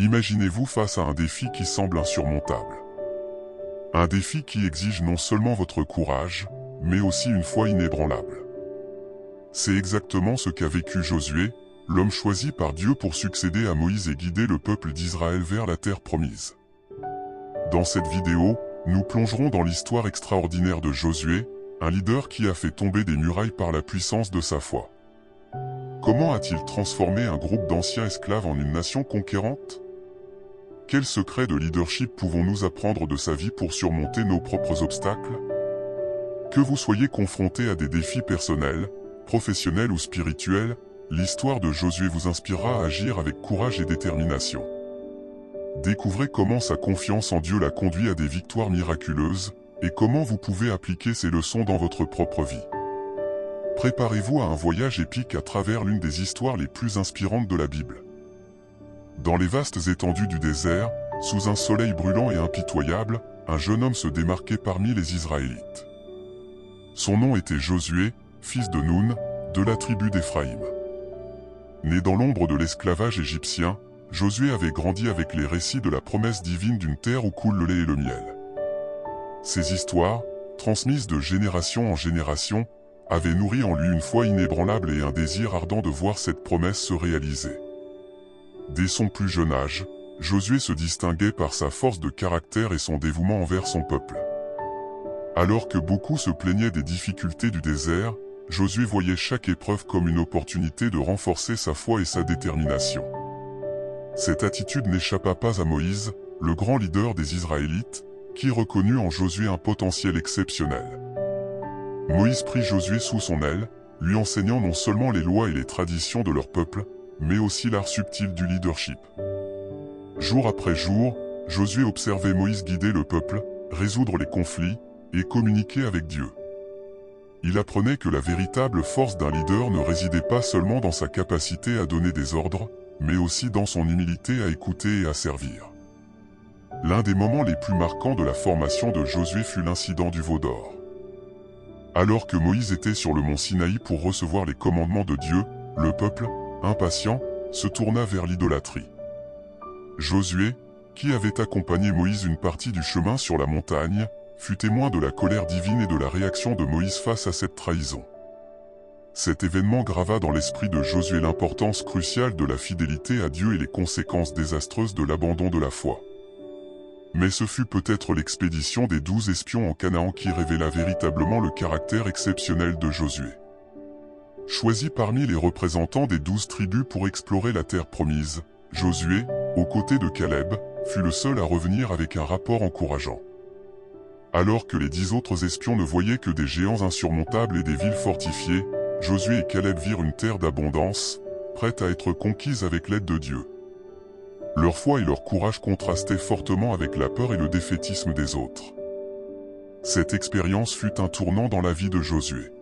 Imaginez-vous face à un défi qui semble insurmontable. Un défi qui exige non seulement votre courage, mais aussi une foi inébranlable. C'est exactement ce qu'a vécu Josué, l'homme choisi par Dieu pour succéder à Moïse et guider le peuple d'Israël vers la terre promise. Dans cette vidéo, nous plongerons dans l'histoire extraordinaire de Josué, un leader qui a fait tomber des murailles par la puissance de sa foi. Comment a-t-il transformé un groupe d'anciens esclaves en une nation conquérante? Quels secrets de leadership pouvons-nous apprendre de sa vie pour surmonter nos propres obstacles? Que vous soyez confronté à des défis personnels, professionnels ou spirituels, l'histoire de Josué vous inspirera à agir avec courage et détermination. Découvrez comment sa confiance en Dieu l'a conduit à des victoires miraculeuses, et comment vous pouvez appliquer ces leçons dans votre propre vie. Préparez-vous à un voyage épique à travers l'une des histoires les plus inspirantes de la Bible. Dans les vastes étendues du désert, sous un soleil brûlant et impitoyable, un jeune homme se démarquait parmi les Israélites. Son nom était Josué, fils de Noun, de la tribu d'Éphraïm. Né dans l'ombre de l'esclavage égyptien, Josué avait grandi avec les récits de la promesse divine d'une terre où coule le lait et le miel. Ces histoires, transmises de génération en génération, avaient nourri en lui une foi inébranlable et un désir ardent de voir cette promesse se réaliser. Dès son plus jeune âge, Josué se distinguait par sa force de caractère et son dévouement envers son peuple. Alors que beaucoup se plaignaient des difficultés du désert, Josué voyait chaque épreuve comme une opportunité de renforcer sa foi et sa détermination. Cette attitude n'échappa pas à Moïse, le grand leader des Israélites, qui reconnut en Josué un potentiel exceptionnel. Moïse prit Josué sous son aile, lui enseignant non seulement les lois et les traditions de leur peuple, mais aussi l'art subtil du leadership. Jour après jour, Josué observait Moïse guider le peuple, résoudre les conflits, et communiquer avec Dieu. Il apprenait que la véritable force d'un leader ne résidait pas seulement dans sa capacité à donner des ordres, mais aussi dans son humilité à écouter et à servir. L'un des moments les plus marquants de la formation de Josué fut l'incident du veau d'or. Alors que Moïse était sur le mont Sinaï pour recevoir les commandements de Dieu, le peuple, impatient, se tourna vers l'idolâtrie. Josué, qui avait accompagné Moïse une partie du chemin sur la montagne, fut témoin de la colère divine et de la réaction de Moïse face à cette trahison. Cet événement grava dans l'esprit de Josué l'importance cruciale de la fidélité à Dieu et les conséquences désastreuses de l'abandon de la foi. Mais ce fut peut-être l'expédition des 12 espions en Canaan qui révéla véritablement le caractère exceptionnel de Josué. Choisi parmi les représentants des 12 tribus pour explorer la terre promise, Josué, aux côtés de Caleb, fut le seul à revenir avec un rapport encourageant. Alors que les 10 autres espions ne voyaient que des géants insurmontables et des villes fortifiées, Josué et Caleb virent une terre d'abondance, prête à être conquise avec l'aide de Dieu. Leur foi et leur courage contrastaient fortement avec la peur et le défaitisme des autres. Cette expérience fut un tournant dans la vie de Josué.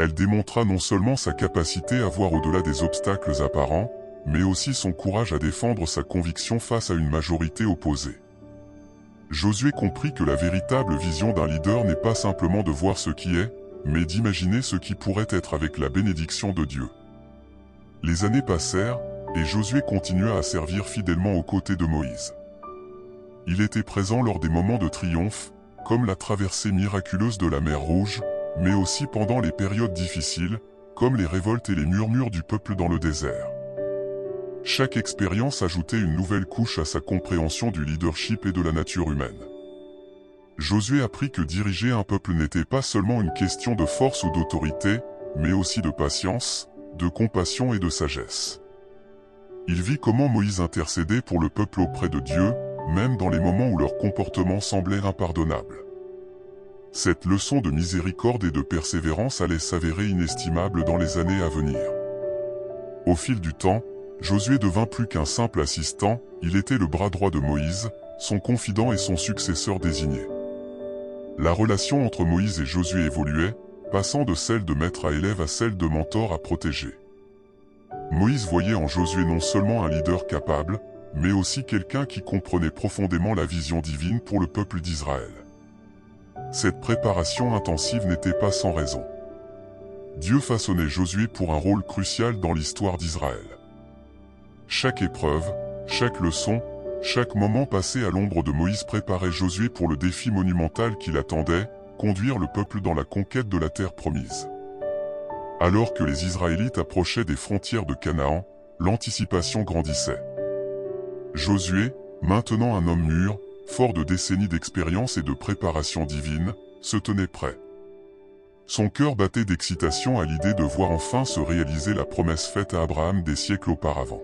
Elle démontra non seulement sa capacité à voir au-delà des obstacles apparents, mais aussi son courage à défendre sa conviction face à une majorité opposée. Josué comprit que la véritable vision d'un leader n'est pas simplement de voir ce qui est, mais d'imaginer ce qui pourrait être avec la bénédiction de Dieu. Les années passèrent, et Josué continua à servir fidèlement aux côtés de Moïse. Il était présent lors des moments de triomphe, comme la traversée miraculeuse de la mer Rouge, mais aussi pendant les périodes difficiles, comme les révoltes et les murmures du peuple dans le désert. Chaque expérience ajoutait une nouvelle couche à sa compréhension du leadership et de la nature humaine. Josué apprit que diriger un peuple n'était pas seulement une question de force ou d'autorité, mais aussi de patience, de compassion et de sagesse. Il vit comment Moïse intercédait pour le peuple auprès de Dieu, même dans les moments où leur comportement semblait impardonnable. Cette leçon de miséricorde et de persévérance allait s'avérer inestimable dans les années à venir. Au fil du temps, Josué devint plus qu'un simple assistant, il était le bras droit de Moïse, son confident et son successeur désigné. La relation entre Moïse et Josué évoluait, passant de celle de maître à élève à celle de mentor à protéger. Moïse voyait en Josué non seulement un leader capable, mais aussi quelqu'un qui comprenait profondément la vision divine pour le peuple d'Israël. Cette préparation intensive n'était pas sans raison. Dieu façonnait Josué pour un rôle crucial dans l'histoire d'Israël. Chaque épreuve, chaque leçon, chaque moment passé à l'ombre de Moïse préparait Josué pour le défi monumental qui l'attendait, conduire le peuple dans la conquête de la terre promise. Alors que les Israélites approchaient des frontières de Canaan, l'anticipation grandissait. Josué, maintenant un homme mûr, fort de décennies d'expérience et de préparation divine, se tenait prêt. Son cœur battait d'excitation à l'idée de voir enfin se réaliser la promesse faite à Abraham des siècles auparavant.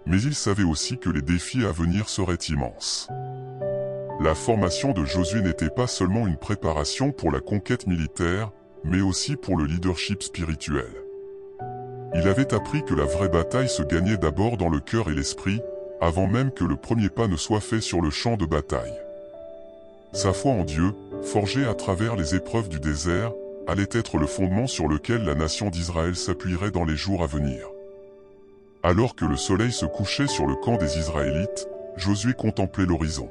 Mais il savait aussi que les défis à venir seraient immenses. La formation de Josué n'était pas seulement une préparation pour la conquête militaire, mais aussi pour le leadership spirituel. Il avait appris que la vraie bataille se gagnait d'abord dans le cœur et l'esprit, avant même que le premier pas ne soit fait sur le champ de bataille. Sa foi en Dieu, forgée à travers les épreuves du désert, allait être le fondement sur lequel la nation d'Israël s'appuierait dans les jours à venir. Alors que le soleil se couchait sur le camp des Israélites, Josué contemplait l'horizon.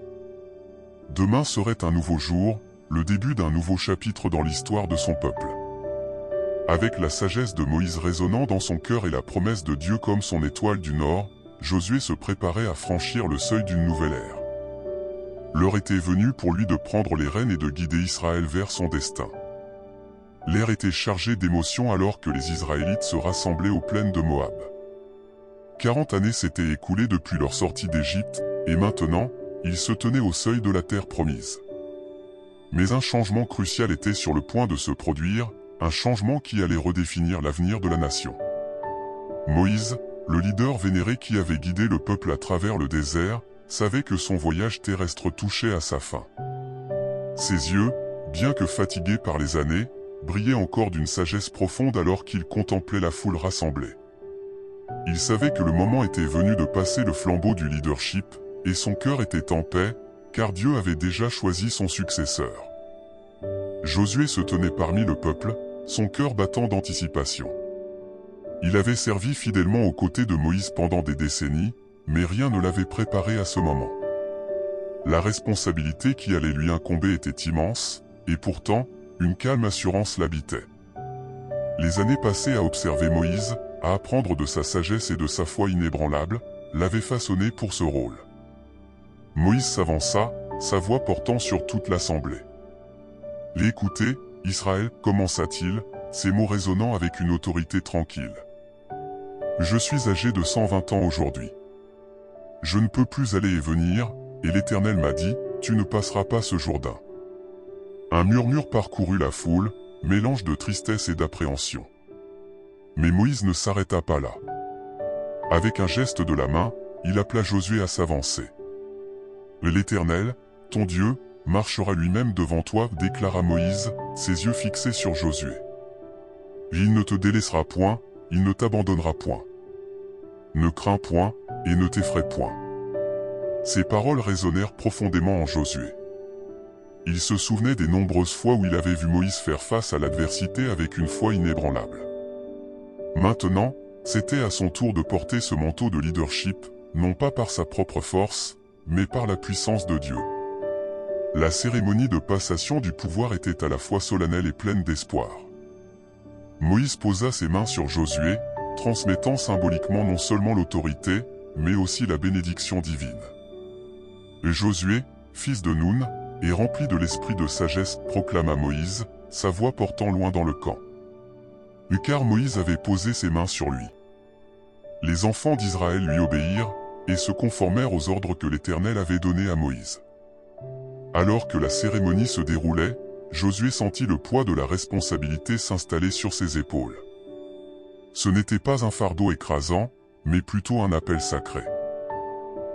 Demain serait un nouveau jour, le début d'un nouveau chapitre dans l'histoire de son peuple. Avec la sagesse de Moïse résonnant dans son cœur et la promesse de Dieu comme son étoile du nord, Josué se préparait à franchir le seuil d'une nouvelle ère. L'heure était venue pour lui de prendre les rênes et de guider Israël vers son destin. L'air était chargé d'émotions alors que les Israélites se rassemblaient aux plaines de Moab. 40 années s'étaient écoulées depuis leur sortie d'Égypte, et maintenant, ils se tenaient au seuil de la terre promise. Mais un changement crucial était sur le point de se produire, un changement qui allait redéfinir l'avenir de la nation. Moïse, le leader vénéré qui avait guidé le peuple à travers le désert, savait que son voyage terrestre touchait à sa fin. Ses yeux, bien que fatigués par les années, brillaient encore d'une sagesse profonde alors qu'il contemplait la foule rassemblée. Il savait que le moment était venu de passer le flambeau du leadership, et son cœur était en paix, car Dieu avait déjà choisi son successeur. Josué se tenait parmi le peuple, son cœur battant d'anticipation. Il avait servi fidèlement aux côtés de Moïse pendant des décennies, mais rien ne l'avait préparé à ce moment. La responsabilité qui allait lui incomber était immense, et pourtant, une calme assurance l'habitait. Les années passées à observer Moïse, à apprendre de sa sagesse et de sa foi inébranlable, l'avaient façonné pour ce rôle. Moïse s'avança, sa voix portant sur toute l'assemblée. « L'écoutez, Israël, commença-t-il, ses mots résonnant avec une autorité tranquille. Je suis âgé de 120 ans aujourd'hui. Je ne peux plus aller et venir, et l'Éternel m'a dit, tu ne passeras pas ce Jourdain. » Un murmure parcourut la foule, mélange de tristesse et d'appréhension. Mais Moïse ne s'arrêta pas là. Avec un geste de la main, il appela Josué à s'avancer. « L'Éternel, ton Dieu, marchera lui-même devant toi, déclara Moïse, ses yeux fixés sur Josué. Il ne te délaissera point, il ne t'abandonnera point. Ne crains point, et ne t'effraie point. » Ces paroles résonnèrent profondément en Josué. Il se souvenait des nombreuses fois où il avait vu Moïse faire face à l'adversité avec une foi inébranlable. Maintenant, c'était à son tour de porter ce manteau de leadership, non pas par sa propre force, mais par la puissance de Dieu. La cérémonie de passation du pouvoir était à la fois solennelle et pleine d'espoir. Moïse posa ses mains sur Josué, transmettant symboliquement non seulement l'autorité, mais aussi la bénédiction divine. Et Josué, fils de Nun, et rempli de l'esprit de sagesse, proclama Moïse, sa voix portant loin dans le camp. Car Moïse avait posé ses mains sur lui. Les enfants d'Israël lui obéirent, et se conformèrent aux ordres que l'Éternel avait donnés à Moïse. Alors que la cérémonie se déroulait, Josué sentit le poids de la responsabilité s'installer sur ses épaules. Ce n'était pas un fardeau écrasant, mais plutôt un appel sacré.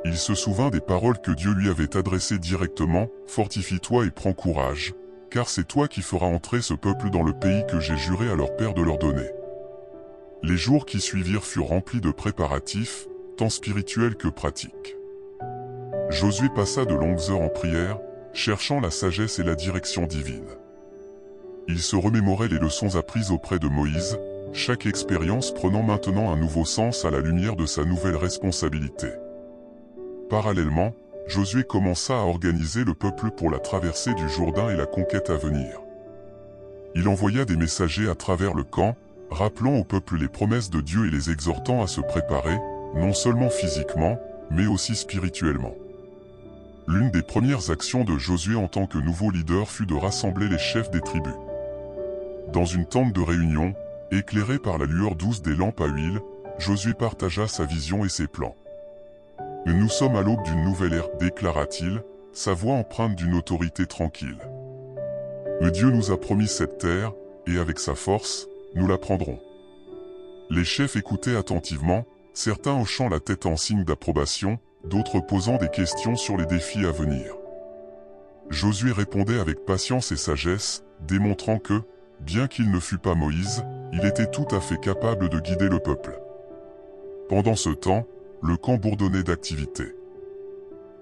Il se souvint des paroles que Dieu lui avait adressées directement, « Fortifie-toi et prends courage, car c'est toi qui feras entrer ce peuple dans le pays que j'ai juré à leur père de leur donner. » Les jours qui suivirent furent remplis de préparatifs, tant spirituels que pratiques. Josué passa de longues heures en prière, cherchant la sagesse et la direction divine. Il se remémorait les leçons apprises auprès de Moïse, chaque expérience prenant maintenant un nouveau sens à la lumière de sa nouvelle responsabilité. Parallèlement, Josué commença à organiser le peuple pour la traversée du Jourdain et la conquête à venir. Il envoya des messagers à travers le camp, rappelant au peuple les promesses de Dieu et les exhortant à se préparer, non seulement physiquement, mais aussi spirituellement. L'une des premières actions de Josué en tant que nouveau leader fut de rassembler les chefs des tribus. Dans une tente de réunion, éclairée par la lueur douce des lampes à huile, Josué partagea sa vision et ses plans. « Nous sommes à l'aube d'une nouvelle ère », déclara-t-il, sa voix empreinte d'une autorité tranquille. « Dieu nous a promis cette terre, et avec sa force, nous la prendrons. » Les chefs écoutaient attentivement, certains hochant la tête en signe d'approbation, d'autres posant des questions sur les défis à venir. Josué répondait avec patience et sagesse, démontrant que, bien qu'il ne fût pas Moïse, il était tout à fait capable de guider le peuple. Pendant ce temps, le camp bourdonnait d'activité.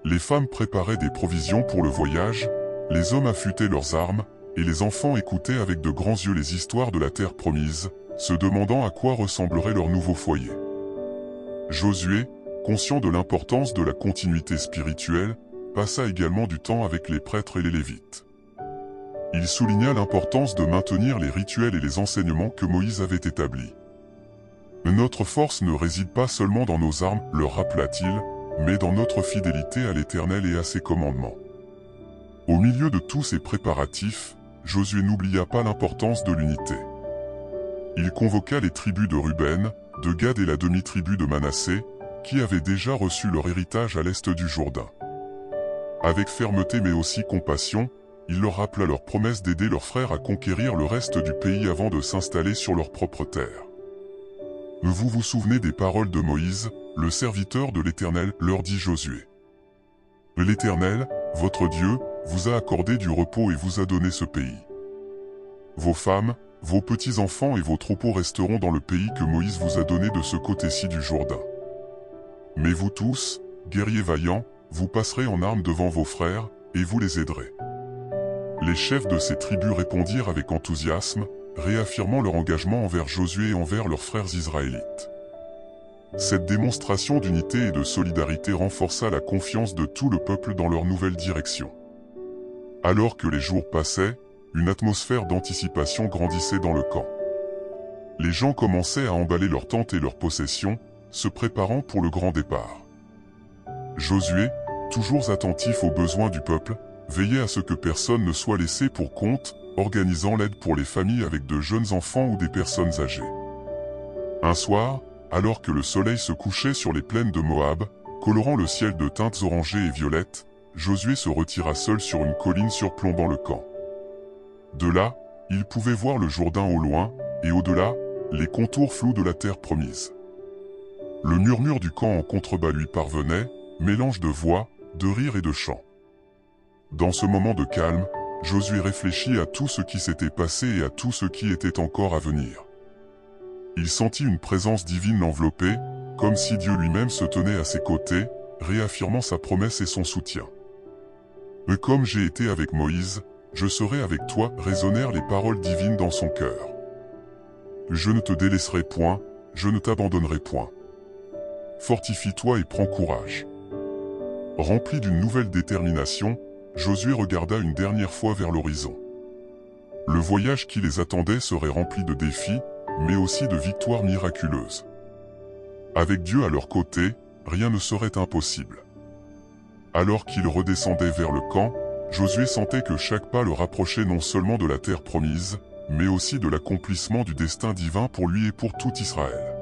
Les femmes préparaient des provisions pour le voyage, les hommes affûtaient leurs armes, et les enfants écoutaient avec de grands yeux les histoires de la terre promise, se demandant à quoi ressemblerait leur nouveau foyer. Josué, conscient de l'importance de la continuité spirituelle, passa également du temps avec les prêtres et les Lévites. Il souligna l'importance de maintenir les rituels et les enseignements que Moïse avait établis. Notre force ne réside pas seulement dans nos armes, leur rappela-t-il, mais dans notre fidélité à l'Éternel et à ses commandements. Au milieu de tous ces préparatifs, Josué n'oublia pas l'importance de l'unité. Il convoqua les tribus de Ruben, de Gad et la demi-tribu de Manassé, qui avaient déjà reçu leur héritage à l'est du Jourdain. Avec fermeté mais aussi compassion, il leur rappela leur promesse d'aider leurs frères à conquérir le reste du pays avant de s'installer sur leur propre terre. Vous vous souvenez des paroles de Moïse, le serviteur de l'Éternel, leur dit Josué. L'Éternel, votre Dieu, vous a accordé du repos et vous a donné ce pays. Vos femmes, vos petits-enfants et vos troupeaux resteront dans le pays que Moïse vous a donné de ce côté-ci du Jourdain. Mais vous tous, guerriers vaillants, vous passerez en armes devant vos frères, et vous les aiderez. Les chefs de ces tribus répondirent avec enthousiasme, réaffirmant leur engagement envers Josué et envers leurs frères israélites. Cette démonstration d'unité et de solidarité renforça la confiance de tout le peuple dans leur nouvelle direction. Alors que les jours passaient, une atmosphère d'anticipation grandissait dans le camp. Les gens commençaient à emballer leurs tentes et leurs possessions, se préparant pour le grand départ. Josué, toujours attentif aux besoins du peuple, veillait à ce que personne ne soit laissé pour compte, organisant l'aide pour les familles avec de jeunes enfants ou des personnes âgées. Un soir, alors que le soleil se couchait sur les plaines de Moab, colorant le ciel de teintes orangées et violettes, Josué se retira seul sur une colline surplombant le camp. De là, il pouvait voir le Jourdain au loin, et au-delà, les contours flous de la terre promise. Le murmure du camp en contrebas lui parvenait, mélange de voix, de rires et de chants. Dans ce moment de calme, Josué réfléchit à tout ce qui s'était passé et à tout ce qui était encore à venir. Il sentit une présence divine l'envelopper, comme si Dieu lui-même se tenait à ses côtés, réaffirmant sa promesse et son soutien. « Mais comme j'ai été avec Moïse, je serai avec toi » résonnèrent les paroles divines dans son cœur. « Je ne te délaisserai point, je ne t'abandonnerai point. Fortifie-toi et prends courage. » Rempli d'une nouvelle détermination, Josué regarda une dernière fois vers l'horizon. Le voyage qui les attendait serait rempli de défis, mais aussi de victoires miraculeuses. Avec Dieu à leur côté, rien ne serait impossible. Alors qu'ils redescendaient vers le camp, Josué sentait que chaque pas le rapprochait non seulement de la terre promise, mais aussi de l'accomplissement du destin divin pour lui et pour tout Israël.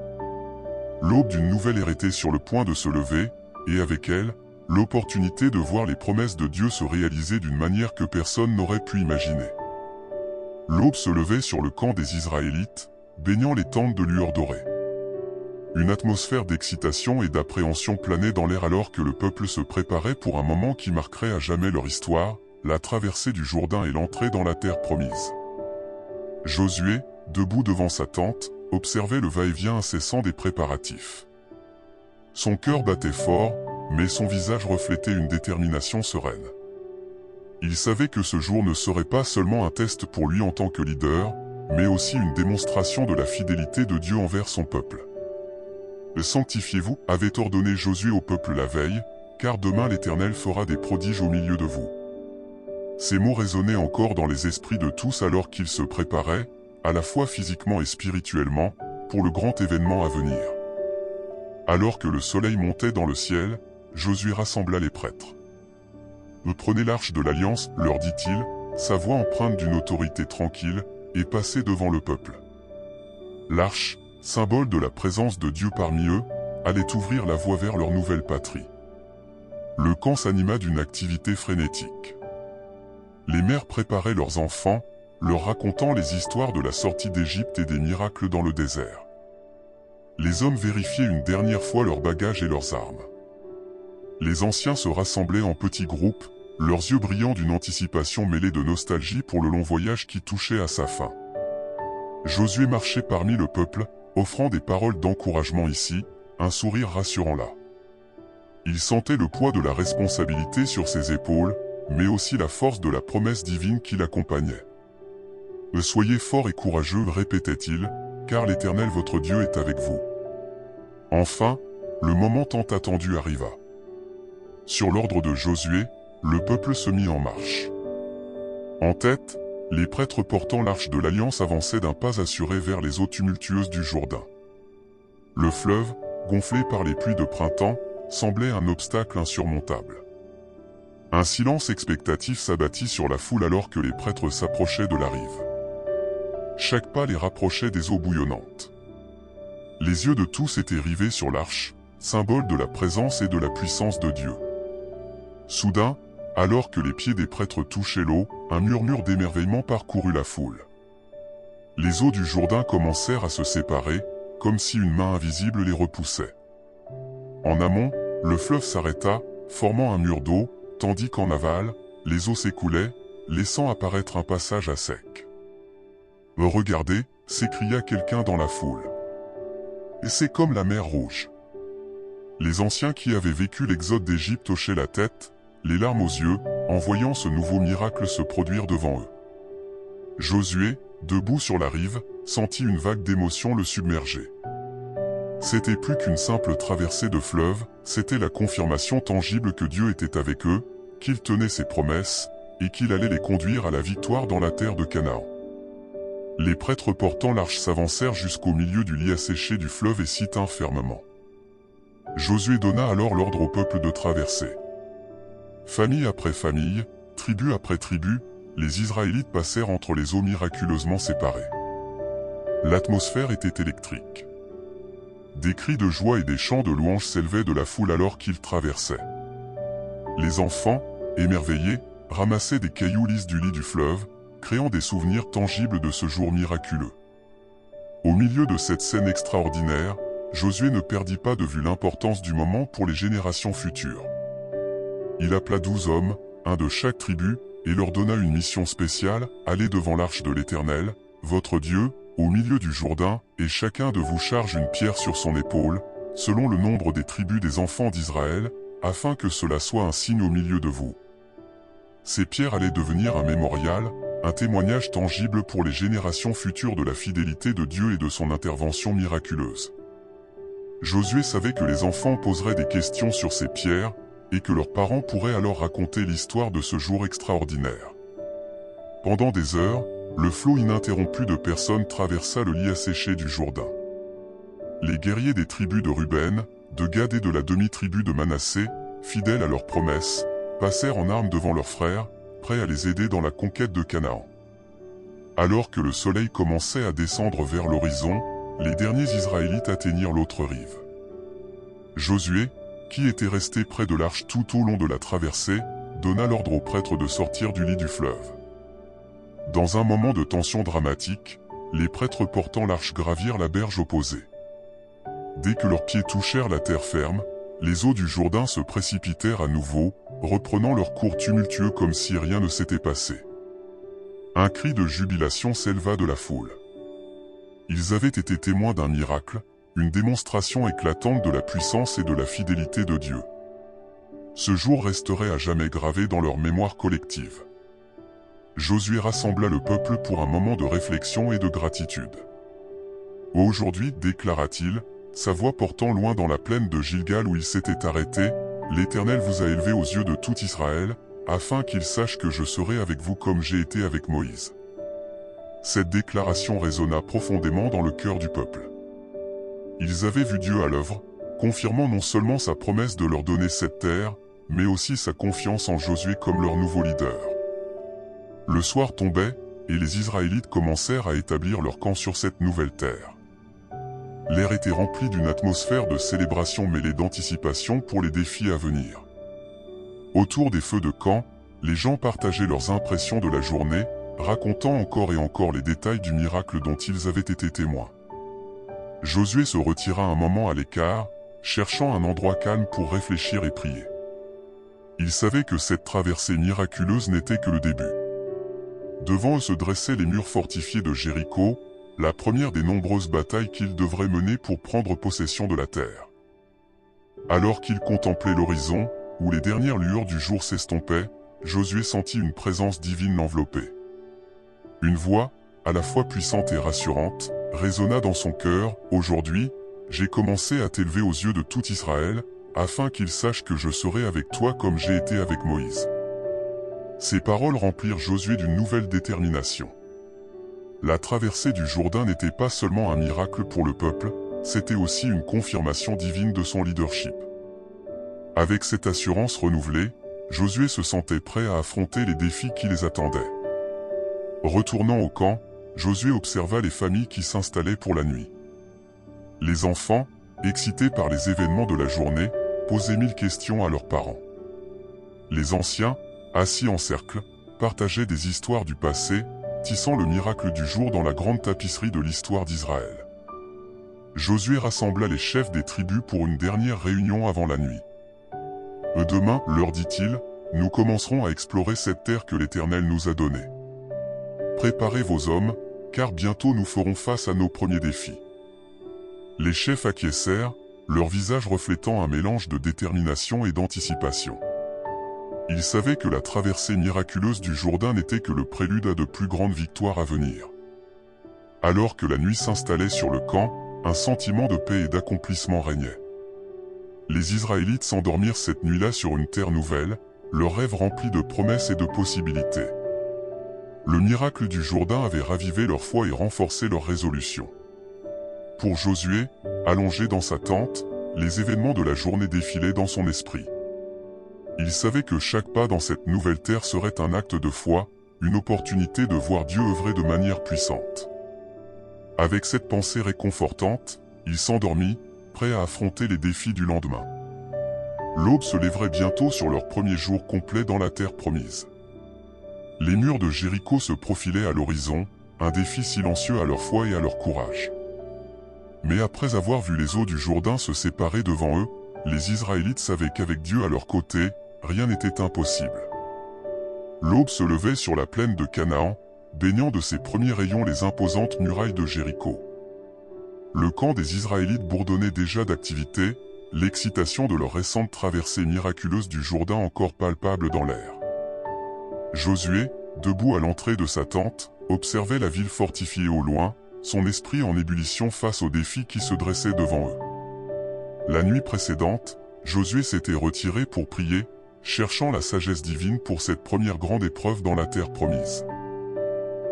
L'aube d'une nouvelle ère était sur le point de se lever, et avec elle, l'opportunité de voir les promesses de Dieu se réaliser d'une manière que personne n'aurait pu imaginer. L'aube se levait sur le camp des Israélites, baignant les tentes de lueur dorée. Une atmosphère d'excitation et d'appréhension planait dans l'air alors que le peuple se préparait pour un moment qui marquerait à jamais leur histoire, la traversée du Jourdain et l'entrée dans la terre promise. Josué, debout devant sa tente, observait le va-et-vient incessant des préparatifs. Son cœur battait fort, mais son visage reflétait une détermination sereine. Il savait que ce jour ne serait pas seulement un test pour lui en tant que leader, mais aussi une démonstration de la fidélité de Dieu envers son peuple. « Sanctifiez-vous » avait ordonné Josué au peuple la veille, car demain l'Éternel fera des prodiges au milieu de vous. Ces mots résonnaient encore dans les esprits de tous alors qu'ils se préparaient, à la fois physiquement et spirituellement, pour le grand événement à venir. Alors que le soleil montait dans le ciel, Josué rassembla les prêtres. « Prenez l'arche de l'Alliance, leur dit-il, sa voix empreinte d'une autorité tranquille, et passez devant le peuple. » L'arche, symbole de la présence de Dieu parmi eux, allait ouvrir la voie vers leur nouvelle patrie. Le camp s'anima d'une activité frénétique. Les mères préparaient leurs enfants, leur racontant les histoires de la sortie d'Égypte et des miracles dans le désert. Les hommes vérifiaient une dernière fois leurs bagages et leurs armes. Les anciens se rassemblaient en petits groupes, leurs yeux brillants d'une anticipation mêlée de nostalgie pour le long voyage qui touchait à sa fin. Josué marchait parmi le peuple, offrant des paroles d'encouragement ici, un sourire rassurant là. Il sentait le poids de la responsabilité sur ses épaules, mais aussi la force de la promesse divine qui l'accompagnait. « Soyez forts et courageux, répétait-il, car l'Éternel votre Dieu est avec vous. » Enfin, le moment tant attendu arriva. Sur l'ordre de Josué, le peuple se mit en marche. En tête, les prêtres portant l'arche de l'Alliance avançaient d'un pas assuré vers les eaux tumultueuses du Jourdain. Le fleuve, gonflé par les pluies de printemps, semblait un obstacle insurmontable. Un silence expectatif s'abattit sur la foule alors que les prêtres s'approchaient de la rive. Chaque pas les rapprochait des eaux bouillonnantes. Les yeux de tous étaient rivés sur l'arche, symbole de la présence et de la puissance de Dieu. Soudain, alors que les pieds des prêtres touchaient l'eau, un murmure d'émerveillement parcourut la foule. Les eaux du Jourdain commencèrent à se séparer, comme si une main invisible les repoussait. En amont, le fleuve s'arrêta, formant un mur d'eau, tandis qu'en aval, les eaux s'écoulaient, laissant apparaître un passage à sec. « Regardez » s'écria quelqu'un dans la foule. « Et c'est comme la mer Rouge. » Les anciens qui avaient vécu l'exode d'Égypte hochaient la tête, les larmes aux yeux, en voyant ce nouveau miracle se produire devant eux. Josué, debout sur la rive, sentit une vague d'émotion le submerger. C'était plus qu'une simple traversée de fleuve, c'était la confirmation tangible que Dieu était avec eux, qu'il tenait ses promesses, et qu'il allait les conduire à la victoire dans la terre de Canaan. Les prêtres portant l'arche s'avancèrent jusqu'au milieu du lit asséché du fleuve et s'y tinrent fermement. Josué donna alors l'ordre au peuple de traverser. Famille après famille, tribu après tribu, les Israélites passèrent entre les eaux miraculeusement séparées. L'atmosphère était électrique. Des cris de joie et des chants de louange s'élevaient de la foule alors qu'ils traversaient. Les enfants, émerveillés, ramassaient des cailloux lisses du lit du fleuve, créant des souvenirs tangibles de ce jour miraculeux. Au milieu de cette scène extraordinaire, Josué ne perdit pas de vue l'importance du moment pour les générations futures. Il appela 12 hommes, un de chaque tribu, et leur donna une mission spéciale, allez devant l'arche de l'Éternel, votre Dieu, au milieu du Jourdain, et chacun de vous charge une pierre sur son épaule, selon le nombre des tribus des enfants d'Israël, afin que cela soit un signe au milieu de vous. Ces pierres allaient devenir un mémorial, un témoignage tangible pour les générations futures de la fidélité de Dieu et de son intervention miraculeuse. Josué savait que les enfants poseraient des questions sur ces pierres, et que leurs parents pourraient alors raconter l'histoire de ce jour extraordinaire. Pendant des heures, le flot ininterrompu de personnes traversa le lit asséché du Jourdain. Les guerriers des tribus de Ruben, de Gad et de la demi-tribu de Manassé, fidèles à leurs promesses, passèrent en armes devant leurs frères, prêts à les aider dans la conquête de Canaan. Alors que le soleil commençait à descendre vers l'horizon, les derniers Israélites atteignirent l'autre rive. Josué, qui était resté près de l'arche tout au long de la traversée, donna l'ordre aux prêtres de sortir du lit du fleuve. Dans un moment de tension dramatique, les prêtres portant l'arche gravirent la berge opposée. Dès que leurs pieds touchèrent la terre ferme, les eaux du Jourdain se précipitèrent à nouveau, reprenant leur cours tumultueux comme si rien ne s'était passé. Un cri de jubilation s'éleva de la foule. Ils avaient été témoins d'un miracle, une démonstration éclatante de la puissance et de la fidélité de Dieu. Ce jour resterait à jamais gravé dans leur mémoire collective. Josué rassembla le peuple pour un moment de réflexion et de gratitude. « Aujourd'hui, déclara-t-il, sa voix portant loin dans la plaine de Gilgal où il s'était arrêté, l'Éternel vous a élevé aux yeux de tout Israël, afin qu'il sache que je serai avec vous comme j'ai été avec Moïse. » Cette déclaration résonna profondément dans le cœur du peuple. Ils avaient vu Dieu à l'œuvre, confirmant non seulement sa promesse de leur donner cette terre, mais aussi sa confiance en Josué comme leur nouveau leader. Le soir tombait, et les Israélites commencèrent à établir leur camp sur cette nouvelle terre. L'air était rempli d'une atmosphère de célébration mêlée d'anticipation pour les défis à venir. Autour des feux de camp, les gens partageaient leurs impressions de la journée, racontant encore et encore les détails du miracle dont ils avaient été témoins. Josué se retira un moment à l'écart, cherchant un endroit calme pour réfléchir et prier. Il savait que cette traversée miraculeuse n'était que le début. Devant eux se dressaient les murs fortifiés de Jéricho, la première des nombreuses batailles qu'ils devraient mener pour prendre possession de la terre. Alors qu'il contemplait l'horizon, où les dernières lueurs du jour s'estompaient, Josué sentit une présence divine l'envelopper. Une voix, à la fois puissante et rassurante, résonna dans son cœur. « Aujourd'hui, j'ai commencé à t'élever aux yeux de tout Israël, afin qu'ils sachent que je serai avec toi comme j'ai été avec Moïse. » Ces paroles remplirent Josué d'une nouvelle détermination. La traversée du Jourdain n'était pas seulement un miracle pour le peuple, c'était aussi une confirmation divine de son leadership. Avec cette assurance renouvelée, Josué se sentait prêt à affronter les défis qui les attendaient. Retournant au camp, Josué observa les familles qui s'installaient pour la nuit. Les enfants, excités par les événements de la journée, posaient 1000 questions à leurs parents. Les anciens, assis en cercle, partageaient des histoires du passé, tissant le miracle du jour dans la grande tapisserie de l'histoire d'Israël. Josué rassembla les chefs des tribus pour une dernière réunion avant la nuit. « Demain, leur dit-il, nous commencerons à explorer cette terre que l'Éternel nous a donnée. Préparez vos hommes, car bientôt nous ferons face à nos premiers défis. » Les chefs acquiescèrent, leur visage reflétant un mélange de détermination et d'anticipation. Ils savaient que la traversée miraculeuse du Jourdain n'était que le prélude à de plus grandes victoires à venir. Alors que la nuit s'installait sur le camp, un sentiment de paix et d'accomplissement régnait. Les Israélites s'endormirent cette nuit-là sur une terre nouvelle, leurs rêves remplis de promesses et de possibilités. Le miracle du Jourdain avait ravivé leur foi et renforcé leur résolution. Pour Josué, allongé dans sa tente, les événements de la journée défilaient dans son esprit. Il savait que chaque pas dans cette nouvelle terre serait un acte de foi, une opportunité de voir Dieu œuvrer de manière puissante. Avec cette pensée réconfortante, il s'endormit, prêt à affronter les défis du lendemain. L'aube se lèverait bientôt sur leur premier jour complet dans la terre promise. Les murs de Jéricho se profilaient à l'horizon, un défi silencieux à leur foi et à leur courage. Mais après avoir vu les eaux du Jourdain se séparer devant eux, les Israélites savaient qu'avec Dieu à leur côté, rien n'était impossible. L'aube se levait sur la plaine de Canaan, baignant de ses premiers rayons les imposantes murailles de Jéricho. Le camp des Israélites bourdonnait déjà d'activité, l'excitation de leur récente traversée miraculeuse du Jourdain encore palpable dans l'air. Josué, debout à l'entrée de sa tente, observait la ville fortifiée au loin, son esprit en ébullition face aux défis qui se dressaient devant eux. La nuit précédente, Josué s'était retiré pour prier, cherchant la sagesse divine pour cette première grande épreuve dans la terre promise.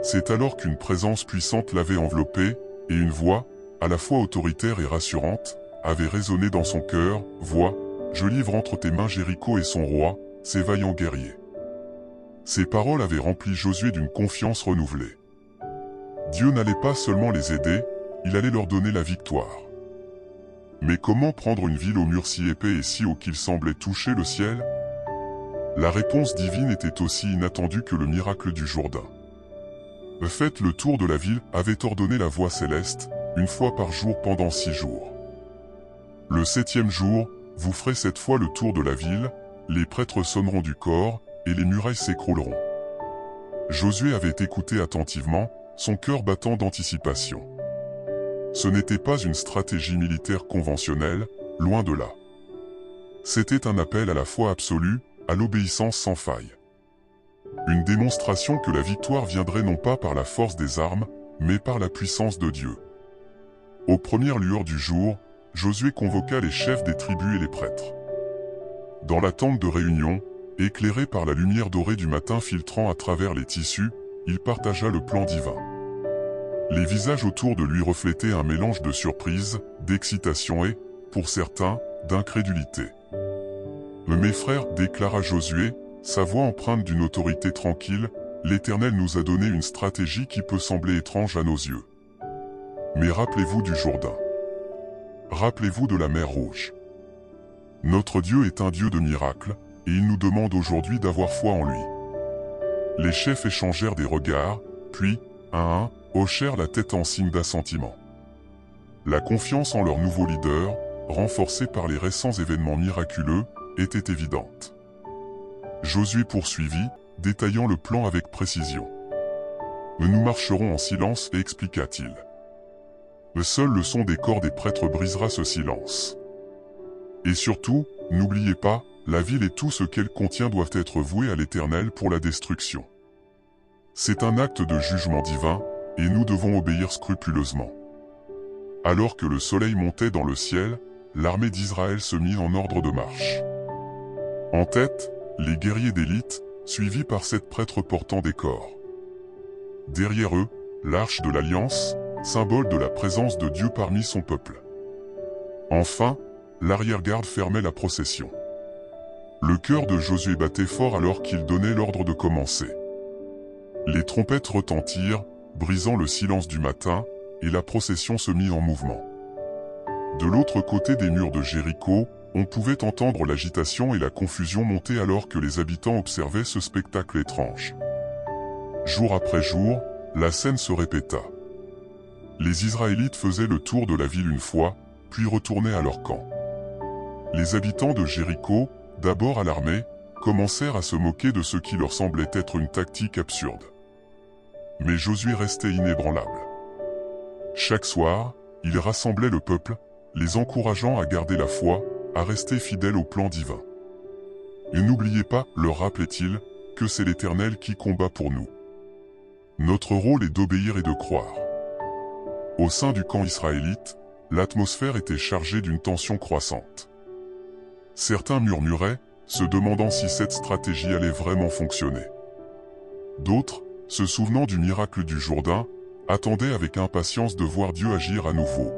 C'est alors qu'une présence puissante l'avait enveloppé, et une voix, à la fois autoritaire et rassurante, avait résonné dans son cœur. « Vois, je livre entre tes mains Jéricho et son roi, ses vaillants guerriers. » Ces paroles avaient rempli Josué d'une confiance renouvelée. Dieu n'allait pas seulement les aider, il allait leur donner la victoire. Mais comment prendre une ville aux murs si épais et si hauts qu'il semblait toucher le ciel? La réponse divine était aussi inattendue que le miracle du Jourdain. « Faites le tour de la ville » avait ordonné la voix céleste, une fois par jour pendant 6 jours. Le 7e jour, vous ferez cette fois le tour de la ville, les prêtres sonneront du cor, et les murailles s'écrouleront. Josué avait écouté attentivement, son cœur battant d'anticipation. Ce n'était pas une stratégie militaire conventionnelle, loin de là. C'était un appel à la foi absolue, à l'obéissance sans faille. Une démonstration que la victoire viendrait non pas par la force des armes, mais par la puissance de Dieu. Aux premières lueurs du jour, Josué convoqua les chefs des tribus et les prêtres. Dans la tente de réunion, éclairé par la lumière dorée du matin filtrant à travers les tissus, il partagea le plan divin. Les visages autour de lui reflétaient un mélange de surprise, d'excitation et, pour certains, d'incrédulité. Mes frères, déclara Josué, sa voix empreinte d'une autorité tranquille, l'Éternel nous a donné une stratégie qui peut sembler étrange à nos yeux. Mais rappelez-vous du Jourdain. Rappelez-vous de la mer Rouge. Notre Dieu est un Dieu de miracles, et il nous demande aujourd'hui d'avoir foi en lui. Les chefs échangèrent des regards, puis, un à un, hochèrent la tête en signe d'assentiment. La confiance en leur nouveau leader, renforcée par les récents événements miraculeux, était évidente. Josué poursuivit, détaillant le plan avec précision. « Nous marcherons en silence, expliqua-t-il. Seul le son des corps des prêtres brisera ce silence. Et surtout, n'oubliez pas, la ville et tout ce qu'elle contient doivent être voués à l'Éternel pour la destruction. C'est un acte de jugement divin, et nous devons obéir scrupuleusement. » Alors que le soleil montait dans le ciel, l'armée d'Israël se mit en ordre de marche. En tête, les guerriers d'élite, suivis par 7 prêtres portant des corps. Derrière eux, l'arche de l'Alliance, symbole de la présence de Dieu parmi son peuple. Enfin, l'arrière-garde fermait la procession. Le cœur de Josué battait fort alors qu'il donnait l'ordre de commencer. Les trompettes retentirent, brisant le silence du matin, et la procession se mit en mouvement. De l'autre côté des murs de Jéricho, on pouvait entendre l'agitation et la confusion monter alors que les habitants observaient ce spectacle étrange. Jour après jour, la scène se répéta. Les Israélites faisaient le tour de la ville une fois, puis retournaient à leur camp. Les habitants de Jéricho, d'abord alarmés, commencèrent à se moquer de ce qui leur semblait être une tactique absurde. Mais Josué restait inébranlable. Chaque soir, il rassemblait le peuple, les encourageant à garder la foi, à rester fidèles au plan divin. Et n'oubliez pas, leur rappelait-il, que c'est l'Éternel qui combat pour nous. Notre rôle est d'obéir et de croire. Au sein du camp israélite, l'atmosphère était chargée d'une tension croissante. Certains murmuraient, se demandant si cette stratégie allait vraiment fonctionner. D'autres, se souvenant du miracle du Jourdain, attendaient avec impatience de voir Dieu agir à nouveau.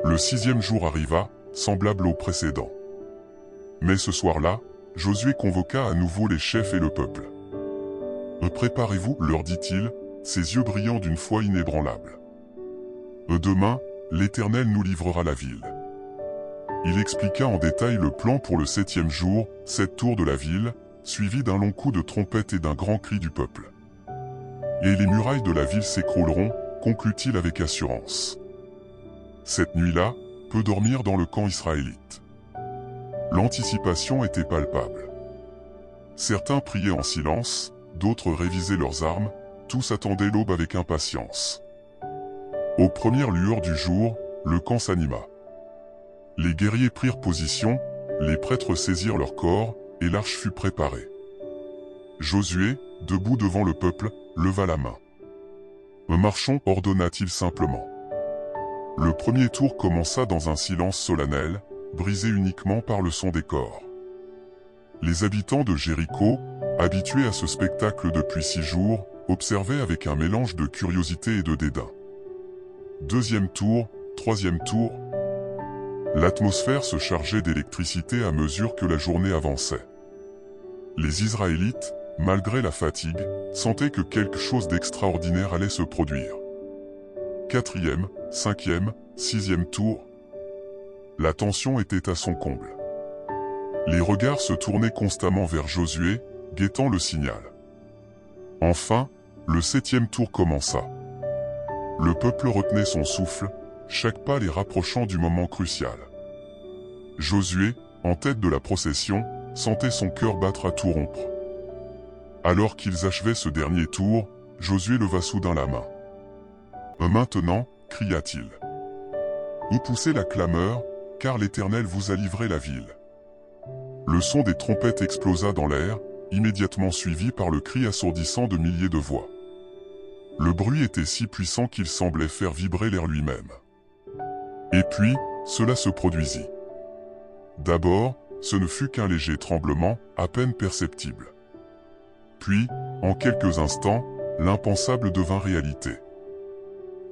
Le 6e jour arriva, semblable au précédent. Mais ce soir-là, Josué convoqua à nouveau les chefs et le peuple. « Préparez-vous, leur dit-il, ses yeux brillants d'une foi inébranlable. Demain, l'Éternel nous livrera la ville. » Il expliqua en détail le plan pour le 7e jour, 7 tours de la ville, suivi d'un long coup de trompette et d'un grand cri du peuple. « Et les murailles de la ville s'écrouleront, conclut-il avec assurance. Cette nuit-là, peu dormirent dans le camp israélite. L'anticipation était palpable. Certains priaient en silence, d'autres révisaient leurs armes, tous attendaient l'aube avec impatience. Aux premières lueurs du jour, le camp s'anima. Les guerriers prirent position, les prêtres saisirent leur corps, et l'arche fut préparée. Josué, debout devant le peuple, leva la main. « Marchons, ordonna-t-il simplement. » Le premier tour commença dans un silence solennel, brisé uniquement par le son des corps. Les habitants de Jéricho, habitués à ce spectacle depuis 6 jours, observaient avec un mélange de curiosité et de dédain. Deuxième tour, troisième tour. L'atmosphère se chargeait d'électricité à mesure que la journée avançait. Les Israélites, malgré la fatigue, sentaient que quelque chose d'extraordinaire allait se produire. 4e, 5e, 6e tour. La tension était à son comble. Les regards se tournaient constamment vers Josué, guettant le signal. Enfin, le 7e tour commença. Le peuple retenait son souffle, chaque pas les rapprochant du moment crucial. Josué, en tête de la procession, sentait son cœur battre à tout rompre. Alors qu'ils achevaient ce dernier tour, Josué leva soudain la main. « Maintenant, cria-t-il. Vous poussez la clameur, car l'Éternel vous a livré la ville. » Le son des trompettes explosa dans l'air, immédiatement suivi par le cri assourdissant de milliers de voix. Le bruit était si puissant qu'il semblait faire vibrer l'air lui-même. Et puis, cela se produisit. D'abord, ce ne fut qu'un léger tremblement, à peine perceptible. Puis, en quelques instants, l'impensable devint réalité.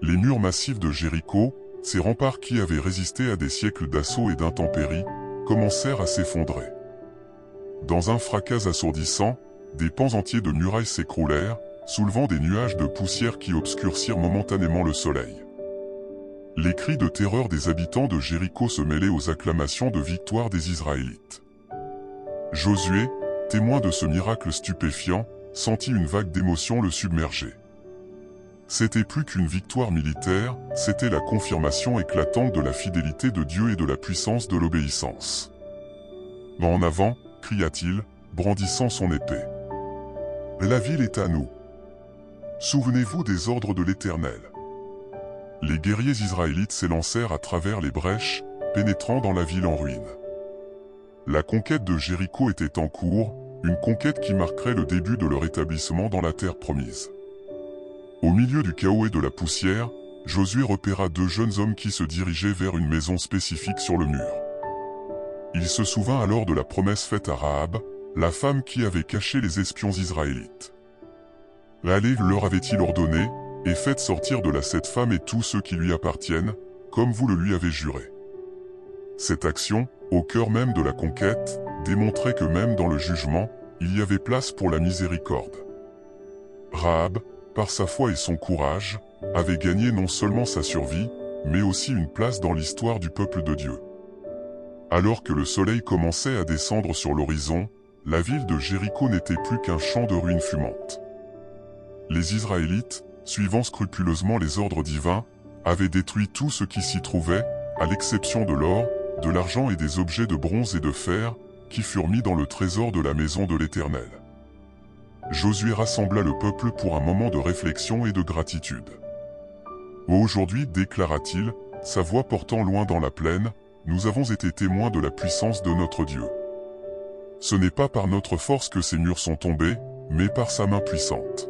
Les murs massifs de Jéricho, ces remparts qui avaient résisté à des siècles d'assauts et d'intempéries, commencèrent à s'effondrer. Dans un fracas assourdissant, des pans entiers de murailles s'écroulèrent, soulevant des nuages de poussière qui obscurcirent momentanément le soleil. Les cris de terreur des habitants de Jéricho se mêlaient aux acclamations de victoire des Israélites. Josué, témoin de ce miracle stupéfiant, sentit une vague d'émotion le submerger. C'était plus qu'une victoire militaire, c'était la confirmation éclatante de la fidélité de Dieu et de la puissance de l'obéissance. « En avant !» cria-t-il, brandissant son épée. « La ville est à nous. Souvenez-vous des ordres de l'Éternel. » Les guerriers israélites s'élancèrent à travers les brèches, pénétrant dans la ville en ruine. La conquête de Jéricho était en cours, une conquête qui marquerait le début de leur établissement dans la terre promise. Au milieu du chaos et de la poussière, Josué repéra deux jeunes hommes qui se dirigeaient vers une maison spécifique sur le mur. Il se souvint alors de la promesse faite à Rahab, la femme qui avait caché les espions israélites. Allez, leur avait-il ordonné, et faites sortir de là cette femme et tous ceux qui lui appartiennent, comme vous le lui avez juré. Cette action, au cœur même de la conquête, démontrait que même dans le jugement, il y avait place pour la miséricorde. Rahab, par sa foi et son courage, avait gagné non seulement sa survie, mais aussi une place dans l'histoire du peuple de Dieu. Alors que le soleil commençait à descendre sur l'horizon, la ville de Jéricho n'était plus qu'un champ de ruines fumantes. Les Israélites, suivant scrupuleusement les ordres divins, avaient détruit tout ce qui s'y trouvait, à l'exception de l'or, de l'argent et des objets de bronze et de fer, qui furent mis dans le trésor de la maison de l'Éternel. Josué rassembla le peuple pour un moment de réflexion et de gratitude. « Aujourd'hui, déclara-t-il, sa voix portant loin dans la plaine, nous avons été témoins de la puissance de notre Dieu. Ce n'est pas par notre force que ces murs sont tombés, mais par sa main puissante. »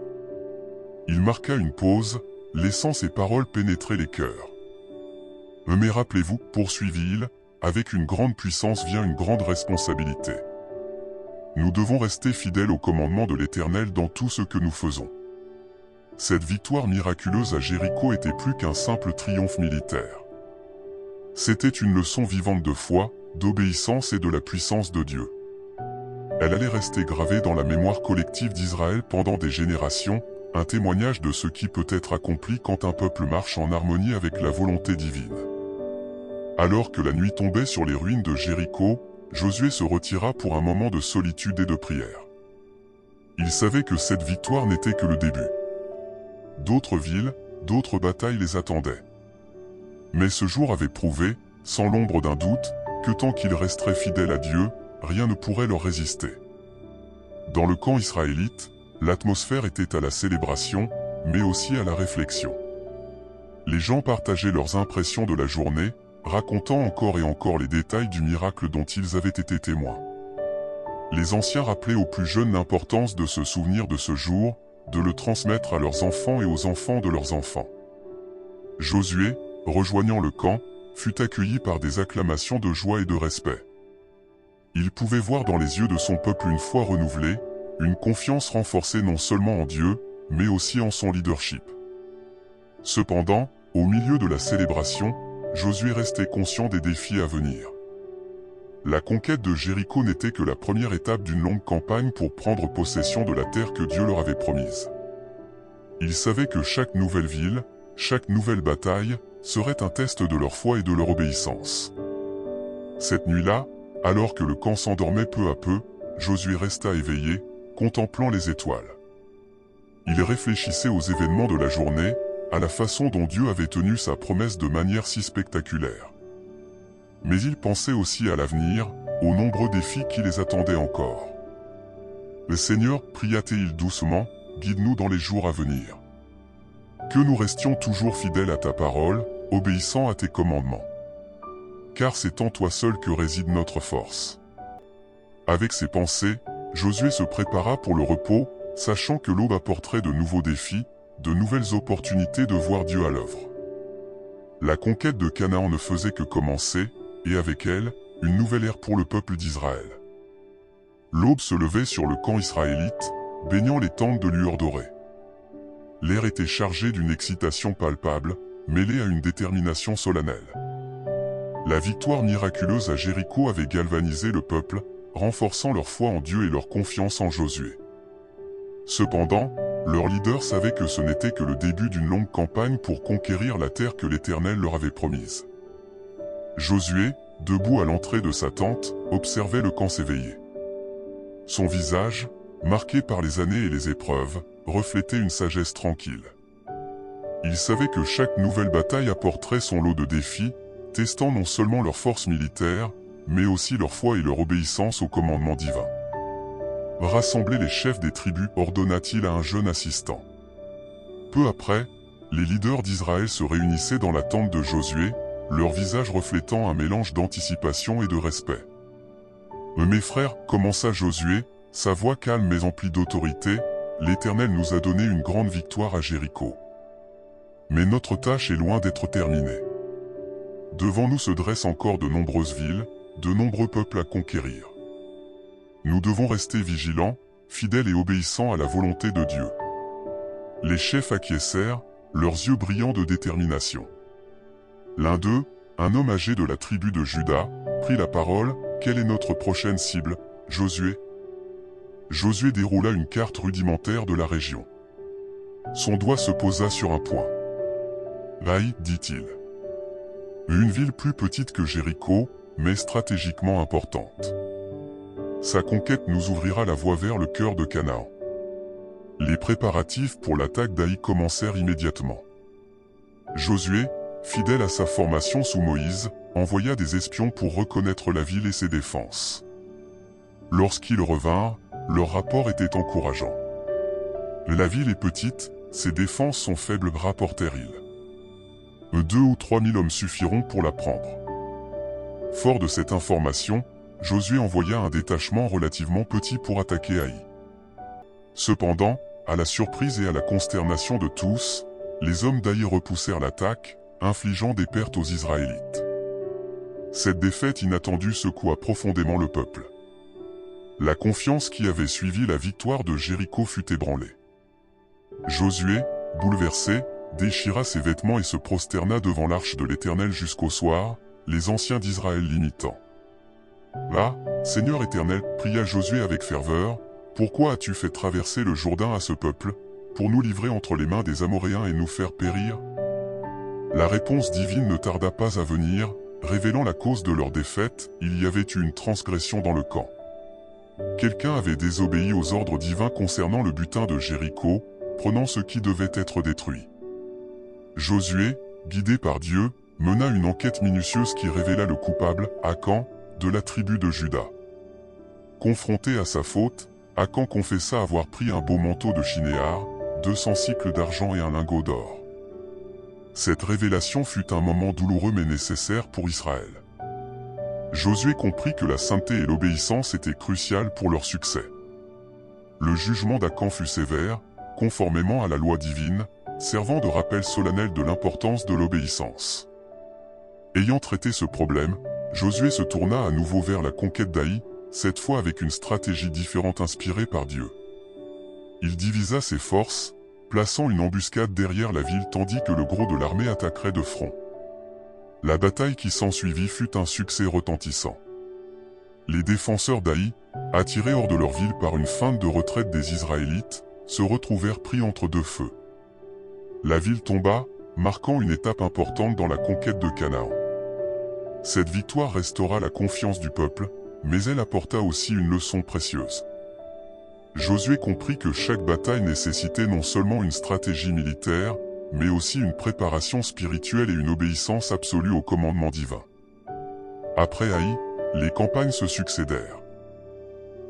Il marqua une pause, laissant ses paroles pénétrer les cœurs. « Mais rappelez-vous, poursuivit-il, avec une grande puissance vient une grande responsabilité. Nous devons rester fidèles au commandement de l'Éternel dans tout ce que nous faisons. » Cette victoire miraculeuse à Jéricho était plus qu'un simple triomphe militaire. C'était une leçon vivante de foi, d'obéissance et de la puissance de Dieu. Elle allait rester gravée dans la mémoire collective d'Israël pendant des générations, un témoignage de ce qui peut être accompli quand un peuple marche en harmonie avec la volonté divine. Alors que la nuit tombait sur les ruines de Jéricho, Josué se retira pour un moment de solitude et de prière. Il savait que cette victoire n'était que le début. D'autres villes, d'autres batailles les attendaient. Mais ce jour avait prouvé, sans l'ombre d'un doute, que tant qu'ils resteraient fidèles à Dieu, rien ne pourrait leur résister. Dans le camp israélite, l'atmosphère était à la célébration, mais aussi à la réflexion. Les gens partageaient leurs impressions de la journée, racontant encore et encore les détails du miracle dont ils avaient été témoins. Les anciens rappelaient aux plus jeunes l'importance de se souvenir de ce jour, de le transmettre à leurs enfants et aux enfants de leurs enfants. Josué, rejoignant le camp, fut accueilli par des acclamations de joie et de respect. Il pouvait voir dans les yeux de son peuple une foi renouvelée, une confiance renforcée non seulement en Dieu, mais aussi en son leadership. Cependant, au milieu de la célébration, Josué restait conscient des défis à venir. La conquête de Jéricho n'était que la première étape d'une longue campagne pour prendre possession de la terre que Dieu leur avait promise. Il savait que chaque nouvelle ville, chaque nouvelle bataille, serait un test de leur foi et de leur obéissance. Cette nuit-là, alors que le camp s'endormait peu à peu, Josué resta éveillé, contemplant les étoiles. Il réfléchissait aux événements de la journée, à la façon dont Dieu avait tenu sa promesse de manière si spectaculaire. Mais il pensait aussi à l'avenir, aux nombreux défis qui les attendaient encore. « Le Seigneur, pria-t-il doucement, guide-nous dans les jours à venir. Que nous restions toujours fidèles à ta parole, obéissant à tes commandements. Car c'est en toi seul que réside notre force. » Avec ces pensées, Josué se prépara pour le repos, sachant que l'aube apporterait de nouveaux défis, de nouvelles opportunités de voir Dieu à l'œuvre. La conquête de Canaan ne faisait que commencer, et avec elle, une nouvelle ère pour le peuple d'Israël. L'aube se levait sur le camp israélite, baignant les tentes de lueur dorée. L'air était chargé d'une excitation palpable, mêlée à une détermination solennelle. La victoire miraculeuse à Jéricho avait galvanisé le peuple, renforçant leur foi en Dieu et leur confiance en Josué. Cependant, leur leader savait que ce n'était que le début d'une longue campagne pour conquérir la terre que l'Éternel leur avait promise. Josué, debout à l'entrée de sa tente, observait le camp s'éveiller. Son visage, marqué par les années et les épreuves, reflétait une sagesse tranquille. Il savait que chaque nouvelle bataille apporterait son lot de défis, testant non seulement leur force militaire, mais aussi leur foi et leur obéissance au commandement divin. Rassembler les chefs des tribus, ordonna-t-il à un jeune assistant. Peu après, les leaders d'Israël se réunissaient dans la tente de Josué, leur visage reflétant un mélange d'anticipation et de respect. « Mes frères, commença Josué, sa voix calme mais emplie d'autorité, l'Éternel nous a donné une grande victoire à Jéricho. Mais notre tâche est loin d'être terminée. Devant nous se dressent encore de nombreuses villes, de nombreux peuples à conquérir. Nous devons rester vigilants, fidèles et obéissants à la volonté de Dieu. » Les chefs acquiescèrent, leurs yeux brillants de détermination. L'un d'eux, un homme âgé de la tribu de Juda, prit la parole. « Quelle est notre prochaine cible, Josué ?» Josué déroula une carte rudimentaire de la région. Son doigt se posa sur un point. « Aïe, dit-il. Une ville plus petite que Jéricho, mais stratégiquement importante. Sa conquête nous ouvrira la voie vers le cœur de Canaan. » Les préparatifs pour l'attaque d'Aï commencèrent immédiatement. Josué, fidèle à sa formation sous Moïse, envoya des espions pour reconnaître la ville et ses défenses. Lorsqu'ils revinrent, leur rapport était encourageant. « La ville est petite, ses défenses sont faibles », rapportèrent-ils. 2 ou 3 000 hommes suffiront pour la prendre. Fort de cette information, Josué envoya un détachement relativement petit pour attaquer Aï. Cependant, à la surprise et à la consternation de tous, les hommes d'Aï repoussèrent l'attaque, infligeant des pertes aux Israélites. Cette défaite inattendue secoua profondément le peuple. La confiance qui avait suivi la victoire de Jéricho fut ébranlée. Josué, bouleversé, déchira ses vêtements et se prosterna devant l'arche de l'Éternel jusqu'au soir, les anciens d'Israël l'imitant. « Ah, Seigneur Éternel, pria Josué avec ferveur, pourquoi as-tu fait traverser le Jourdain à ce peuple, pour nous livrer entre les mains des Amoréens et nous faire périr ?» La réponse divine ne tarda pas à venir, révélant la cause de leur défaite. Il y avait eu une transgression dans le camp. Quelqu'un avait désobéi aux ordres divins concernant le butin de Jéricho, prenant ce qui devait être détruit. Josué, guidé par Dieu, mena une enquête minutieuse qui révéla le coupable, Akan, de la tribu de Juda. Confronté à sa faute, Akan confessa avoir pris un beau manteau de Shinéar, 200 cycles d'argent et un lingot d'or. Cette révélation fut un moment douloureux mais nécessaire pour Israël. Josué comprit que la sainteté et l'obéissance étaient cruciales pour leur succès. Le jugement d'Akan fut sévère, conformément à la loi divine, servant de rappel solennel de l'importance de l'obéissance. Ayant traité ce problème, Josué se tourna à nouveau vers la conquête d'Aï, cette fois avec une stratégie différente inspirée par Dieu. Il divisa ses forces, plaçant une embuscade derrière la ville tandis que le gros de l'armée attaquerait de front. La bataille qui s'ensuivit fut un succès retentissant. Les défenseurs d'Aï, attirés hors de leur ville par une feinte de retraite des Israélites, se retrouvèrent pris entre deux feux. La ville tomba, marquant une étape importante dans la conquête de Canaan. Cette victoire restaura la confiance du peuple, mais elle apporta aussi une leçon précieuse. Josué comprit que chaque bataille nécessitait non seulement une stratégie militaire, mais aussi une préparation spirituelle et une obéissance absolue au commandement divin. Après Aï, les campagnes se succédèrent.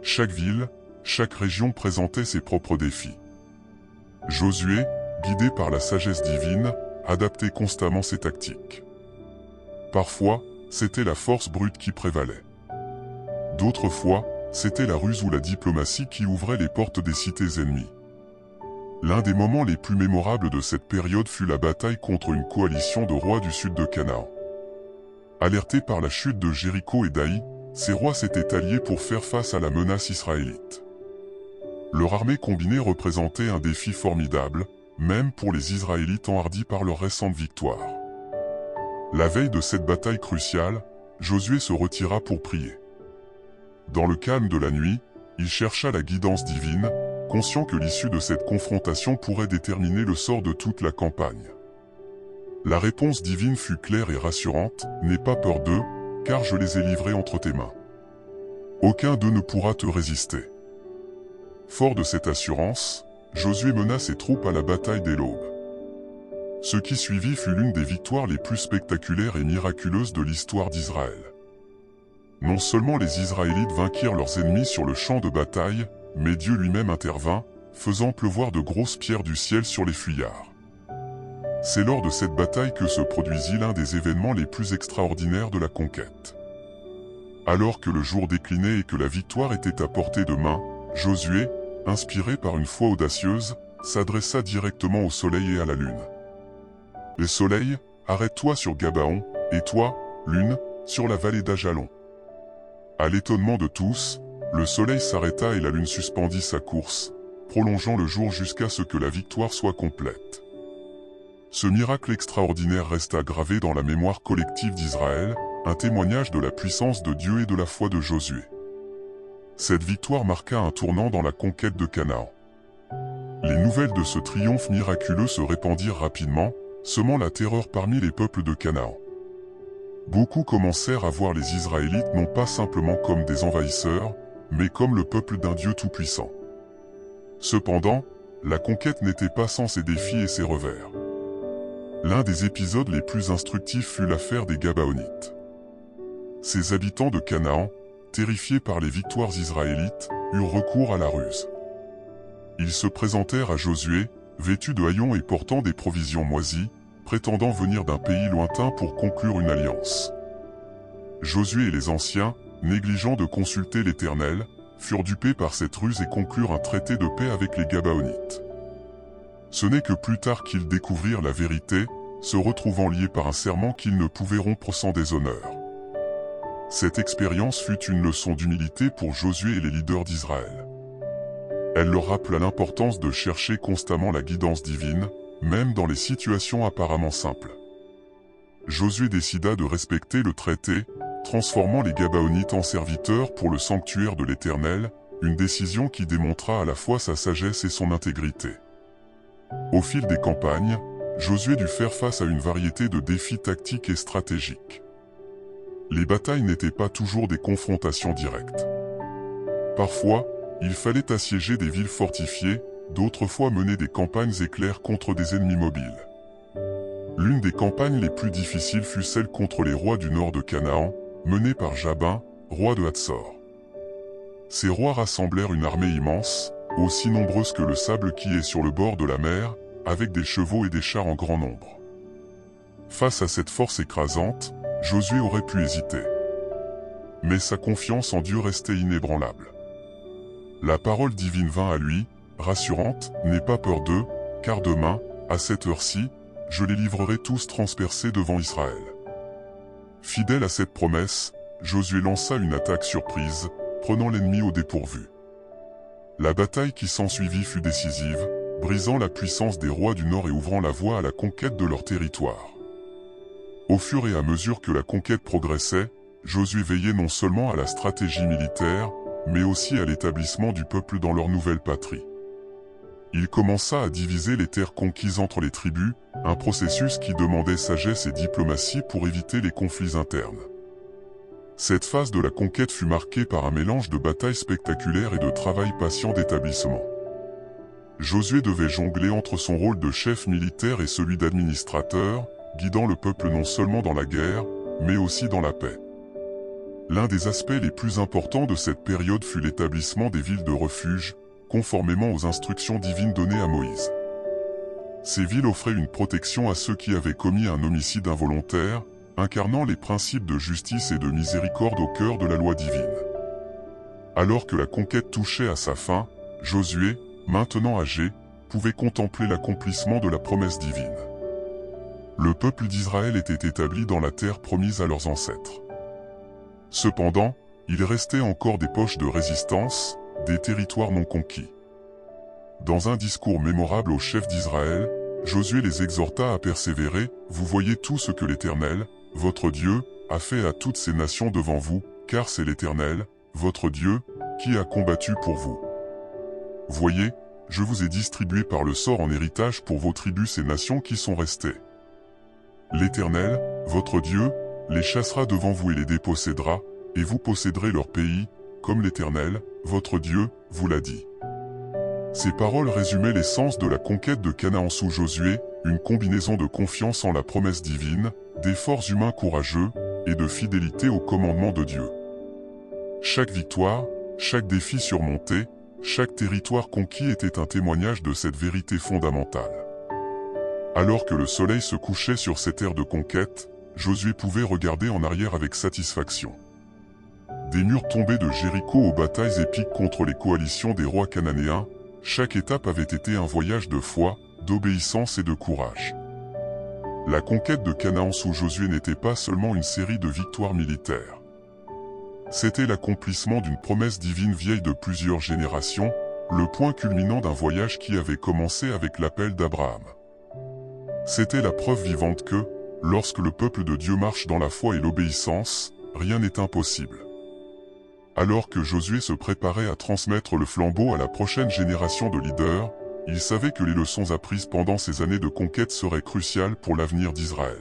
Chaque ville, chaque région présentait ses propres défis. Josué, guidé par la sagesse divine, adaptait constamment ses tactiques. Parfois, c'était la force brute qui prévalait. D'autres fois, c'était la ruse ou la diplomatie qui ouvrait les portes des cités ennemies. L'un des moments les plus mémorables de cette période fut la bataille contre une coalition de rois du sud de Canaan. Alertés par la chute de Jéricho et d'Aï, ces rois s'étaient alliés pour faire face à la menace israélite. Leur armée combinée représentait un défi formidable, même pour les Israélites enhardis par leur récente victoire. La veille de cette bataille cruciale, Josué se retira pour prier. Dans le calme de la nuit, il chercha la guidance divine, conscient que l'issue de cette confrontation pourrait déterminer le sort de toute la campagne. La réponse divine fut claire et rassurante, « N'aie pas peur d'eux, car je les ai livrés entre tes mains. Aucun d'eux ne pourra te résister. » Fort de cette assurance, Josué mena ses troupes à la bataille dès l'aube. Ce qui suivit fut l'une des victoires les plus spectaculaires et miraculeuses de l'histoire d'Israël. Non seulement les Israélites vainquirent leurs ennemis sur le champ de bataille, mais Dieu lui-même intervint, faisant pleuvoir de grosses pierres du ciel sur les fuyards. C'est lors de cette bataille que se produisit l'un des événements les plus extraordinaires de la conquête. Alors que le jour déclinait et que la victoire était à portée de main, Josué, inspiré par une foi audacieuse, s'adressa directement au soleil et à la lune. « Le soleil, arrête-toi sur Gabaon, et toi, lune, sur la vallée d'Ajalon. » À l'étonnement de tous, le soleil s'arrêta et la lune suspendit sa course, prolongeant le jour jusqu'à ce que la victoire soit complète. Ce miracle extraordinaire resta gravé dans la mémoire collective d'Israël, un témoignage de la puissance de Dieu et de la foi de Josué. Cette victoire marqua un tournant dans la conquête de Canaan. Les nouvelles de ce triomphe miraculeux se répandirent rapidement, semant la terreur parmi les peuples de Canaan. Beaucoup commencèrent à voir les Israélites non pas simplement comme des envahisseurs, mais comme le peuple d'un Dieu tout-puissant. Cependant, la conquête n'était pas sans ses défis et ses revers. L'un des épisodes les plus instructifs fut l'affaire des Gabaonites. Ces habitants de Canaan, terrifiés par les victoires israélites, eurent recours à la ruse. Ils se présentèrent à Josué, vêtus de haillons et portant des provisions moisies, prétendant venir d'un pays lointain pour conclure une alliance. Josué et les anciens, négligeant de consulter l'Éternel, furent dupés par cette ruse et conclurent un traité de paix avec les Gabaonites. Ce n'est que plus tard qu'ils découvrirent la vérité, se retrouvant liés par un serment qu'ils ne pouvaient rompre sans déshonneur. Cette expérience fut une leçon d'humilité pour Josué et les leaders d'Israël. Elle leur rappela l'importance de chercher constamment la guidance divine, même dans les situations apparemment simples. Josué décida de respecter le traité, transformant les Gabaonites en serviteurs pour le sanctuaire de l'Éternel, une décision qui démontra à la fois sa sagesse et son intégrité. Au fil des campagnes, Josué dut faire face à une variété de défis tactiques et stratégiques. Les batailles n'étaient pas toujours des confrontations directes. Parfois, il fallait assiéger des villes fortifiées, d'autres fois mener des campagnes éclairs contre des ennemis mobiles. L'une des campagnes les plus difficiles fut celle contre les rois du nord de Canaan, menée par Jabin, roi de Hatzor. Ces rois rassemblèrent une armée immense, aussi nombreuse que le sable qui est sur le bord de la mer, avec des chevaux et des chars en grand nombre. Face à cette force écrasante, Josué aurait pu hésiter. Mais sa confiance en Dieu restait inébranlable. La parole divine vint à lui, rassurante, « N'aie pas peur d'eux, car demain, à cette heure-ci, je les livrerai tous transpercés devant Israël. » Fidèle à cette promesse, Josué lança une attaque surprise, prenant l'ennemi au dépourvu. La bataille qui s'ensuivit fut décisive, brisant la puissance des rois du Nord et ouvrant la voie à la conquête de leur territoire. Au fur et à mesure que la conquête progressait, Josué veillait non seulement à la stratégie militaire, mais aussi à l'établissement du peuple dans leur nouvelle patrie. Il commença à diviser les terres conquises entre les tribus, un processus qui demandait sagesse et diplomatie pour éviter les conflits internes. Cette phase de la conquête fut marquée par un mélange de batailles spectaculaires et de travail patient d'établissement. Josué devait jongler entre son rôle de chef militaire et celui d'administrateur, guidant le peuple non seulement dans la guerre, mais aussi dans la paix. L'un des aspects les plus importants de cette période fut l'établissement des villes de refuge, conformément aux instructions divines données à Moïse. Ces villes offraient une protection à ceux qui avaient commis un homicide involontaire, incarnant les principes de justice et de miséricorde au cœur de la loi divine. Alors que la conquête touchait à sa fin, Josué, maintenant âgé, pouvait contempler l'accomplissement de la promesse divine. Le peuple d'Israël était établi dans la terre promise à leurs ancêtres. Cependant, il restait encore des poches de résistance, des territoires non conquis. Dans un discours mémorable aux chefs d'Israël, Josué les exhorta à persévérer. Vous voyez tout ce que l'Éternel, votre Dieu, a fait à toutes ces nations devant vous, car c'est l'Éternel, votre Dieu, qui a combattu pour vous. Voyez, je vous ai distribué par le sort en héritage pour vos tribus ces nations qui sont restées. L'Éternel, votre Dieu, les chassera devant vous et les dépossédera, et vous posséderez leur pays, comme l'Éternel, votre Dieu, vous l'a dit. Ces paroles résumaient l'essence de la conquête de Canaan sous Josué, une combinaison de confiance en la promesse divine, d'efforts humains courageux, et de fidélité au commandement de Dieu. Chaque victoire, chaque défi surmonté, chaque territoire conquis était un témoignage de cette vérité fondamentale. Alors que le soleil se couchait sur cette ère de conquête, Josué pouvait regarder en arrière avec satisfaction. Des murs tombés de Jéricho aux batailles épiques contre les coalitions des rois cananéens, chaque étape avait été un voyage de foi, d'obéissance et de courage. La conquête de Canaan sous Josué n'était pas seulement une série de victoires militaires. C'était l'accomplissement d'une promesse divine vieille de plusieurs générations, le point culminant d'un voyage qui avait commencé avec l'appel d'Abraham. C'était la preuve vivante que, lorsque le peuple de Dieu marche dans la foi et l'obéissance, rien n'est impossible. Alors que Josué se préparait à transmettre le flambeau à la prochaine génération de leaders, il savait que les leçons apprises pendant ces années de conquête seraient cruciales pour l'avenir d'Israël.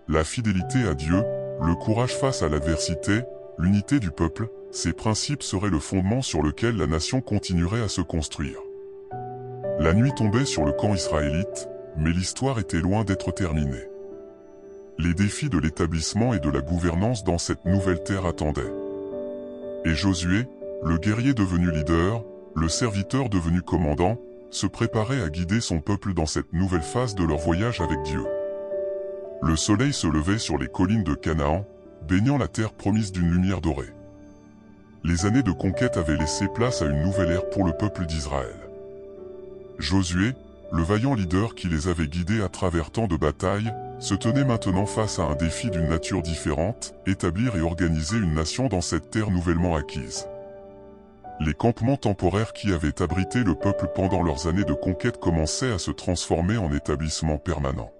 La fidélité à Dieu, le courage face à l'adversité, l'unité du peuple, ces principes seraient le fondement sur lequel la nation continuerait à se construire. La nuit tombait sur le camp israélite, mais l'histoire était loin d'être terminée. Les défis de l'établissement et de la gouvernance dans cette nouvelle terre attendaient. Et Josué, le guerrier devenu leader, le serviteur devenu commandant, se préparait à guider son peuple dans cette nouvelle phase de leur voyage avec Dieu. Le soleil se levait sur les collines de Canaan, baignant la terre promise d'une lumière dorée. Les années de conquête avaient laissé place à une nouvelle ère pour le peuple d'Israël. Josué, le vaillant leader qui les avait guidés à travers tant de batailles, se tenait maintenant face à un défi d'une nature différente, établir et organiser une nation dans cette terre nouvellement acquise. Les campements temporaires qui avaient abrité le peuple pendant leurs années de conquête commençaient à se transformer en établissements permanents.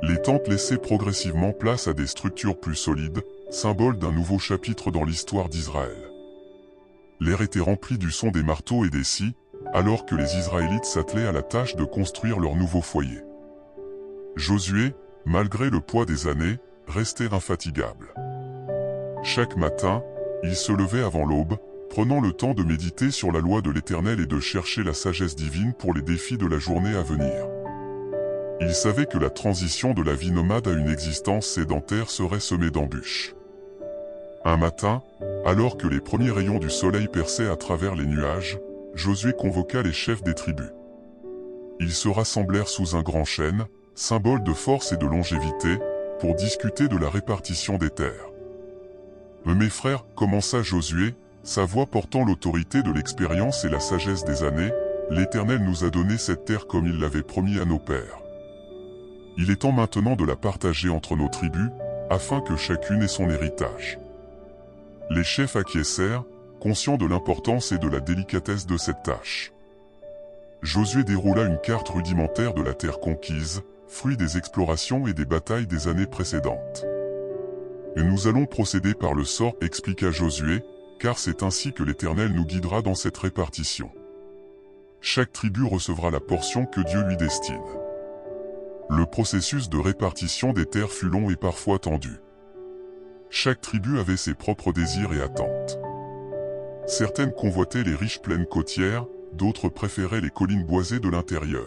Les tentes laissaient progressivement place à des structures plus solides, symboles d'un nouveau chapitre dans l'histoire d'Israël. L'air était rempli du son des marteaux et des scies, alors que les Israélites s'attelaient à la tâche de construire leur nouveau foyer. Josué, malgré le poids des années, restait infatigable. Chaque matin, il se levait avant l'aube, prenant le temps de méditer sur la loi de l'Éternel et de chercher la sagesse divine pour les défis de la journée à venir. Il savait que la transition de la vie nomade à une existence sédentaire serait semée d'embûches. Un matin, alors que les premiers rayons du soleil perçaient à travers les nuages, Josué convoqua les chefs des tribus. Ils se rassemblèrent sous un grand chêne, symbole de force et de longévité, pour discuter de la répartition des terres. « Mes frères, commença Josué, sa voix portant l'autorité de l'expérience et la sagesse des années, l'Éternel nous a donné cette terre comme il l'avait promis à nos pères. Il est temps maintenant de la partager entre nos tribus, afin que chacune ait son héritage. » Les chefs acquiescèrent, conscients de l'importance et de la délicatesse de cette tâche. Josué déroula une carte rudimentaire de la terre conquise, fruit des explorations et des batailles des années précédentes. « Et nous allons procéder par le sort, expliqua Josué, car c'est ainsi que l'Éternel nous guidera dans cette répartition. Chaque tribu recevra la portion que Dieu lui destine. » Le processus de répartition des terres fut long et parfois tendu. Chaque tribu avait ses propres désirs et attentes. Certaines convoitaient les riches plaines côtières, d'autres préféraient les collines boisées de l'intérieur.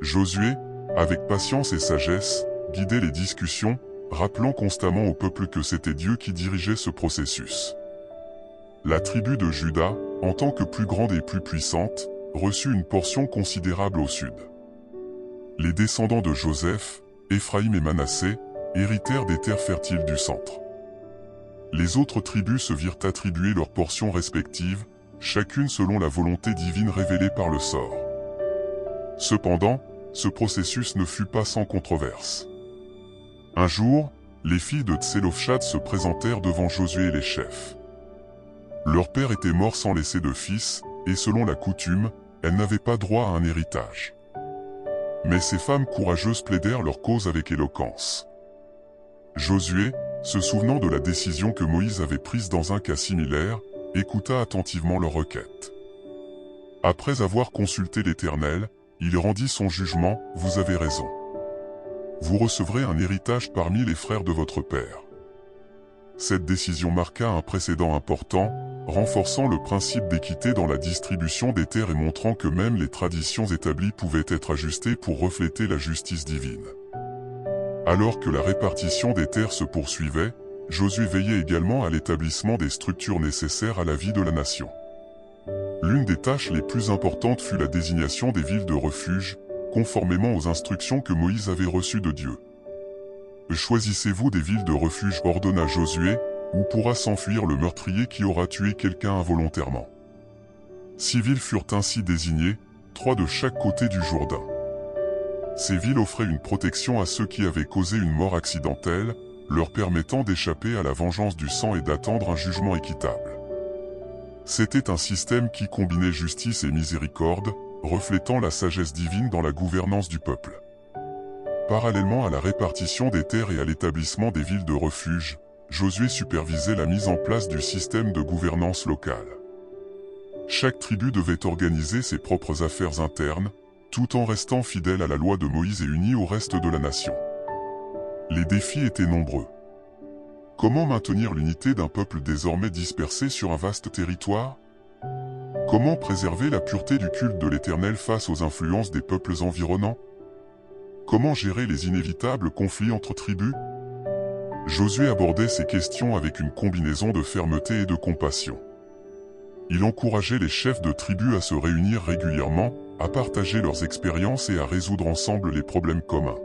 Josué, avec patience et sagesse, guidait les discussions, rappelant constamment au peuple que c'était Dieu qui dirigeait ce processus. La tribu de Juda, en tant que plus grande et plus puissante, reçut une portion considérable au sud. Les descendants de Joseph, Éphraïm et Manassé, héritèrent des terres fertiles du centre. Les autres tribus se virent attribuer leurs portions respectives, chacune selon la volonté divine révélée par le sort. Cependant, ce processus ne fut pas sans controverse. Un jour, les filles de Tselofchad se présentèrent devant Josué et les chefs. Leur père était mort sans laisser de fils, et selon la coutume, elles n'avaient pas droit à un héritage. Mais ces femmes courageuses plaidèrent leur cause avec éloquence. Josué, se souvenant de la décision que Moïse avait prise dans un cas similaire, écouta attentivement leur requête. Après avoir consulté l'Éternel, il rendit son jugement, « Vous avez raison. Vous recevrez un héritage parmi les frères de votre père. » Cette décision marqua un précédent important, renforçant le principe d'équité dans la distribution des terres et montrant que même les traditions établies pouvaient être ajustées pour refléter la justice divine. Alors que la répartition des terres se poursuivait, Josué veillait également à l'établissement des structures nécessaires à la vie de la nation. L'une des tâches les plus importantes fut la désignation des villes de refuge, conformément aux instructions que Moïse avait reçues de Dieu. « Choisissez-vous des villes de refuge, ordonna Josué, où pourra s'enfuir le meurtrier qui aura tué quelqu'un involontairement. » 6 villes furent ainsi désignées, 3 de chaque côté du Jourdain. Ces villes offraient une protection à ceux qui avaient causé une mort accidentelle, leur permettant d'échapper à la vengeance du sang et d'attendre un jugement équitable. C'était un système qui combinait justice et miséricorde, reflétant la sagesse divine dans la gouvernance du peuple. Parallèlement à la répartition des terres et à l'établissement des villes de refuge, Josué supervisait la mise en place du système de gouvernance locale. Chaque tribu devait organiser ses propres affaires internes, tout en restant fidèle à la loi de Moïse et uni au reste de la nation. Les défis étaient nombreux. Comment maintenir l'unité d'un peuple désormais dispersé sur un vaste territoire? Comment préserver la pureté du culte de l'Éternel face aux influences des peuples environnants? Comment gérer les inévitables conflits entre tribus? Josué abordait ces questions avec une combinaison de fermeté et de compassion. Il encourageait les chefs de tribus à se réunir régulièrement, à partager leurs expériences et à résoudre ensemble les problèmes communs.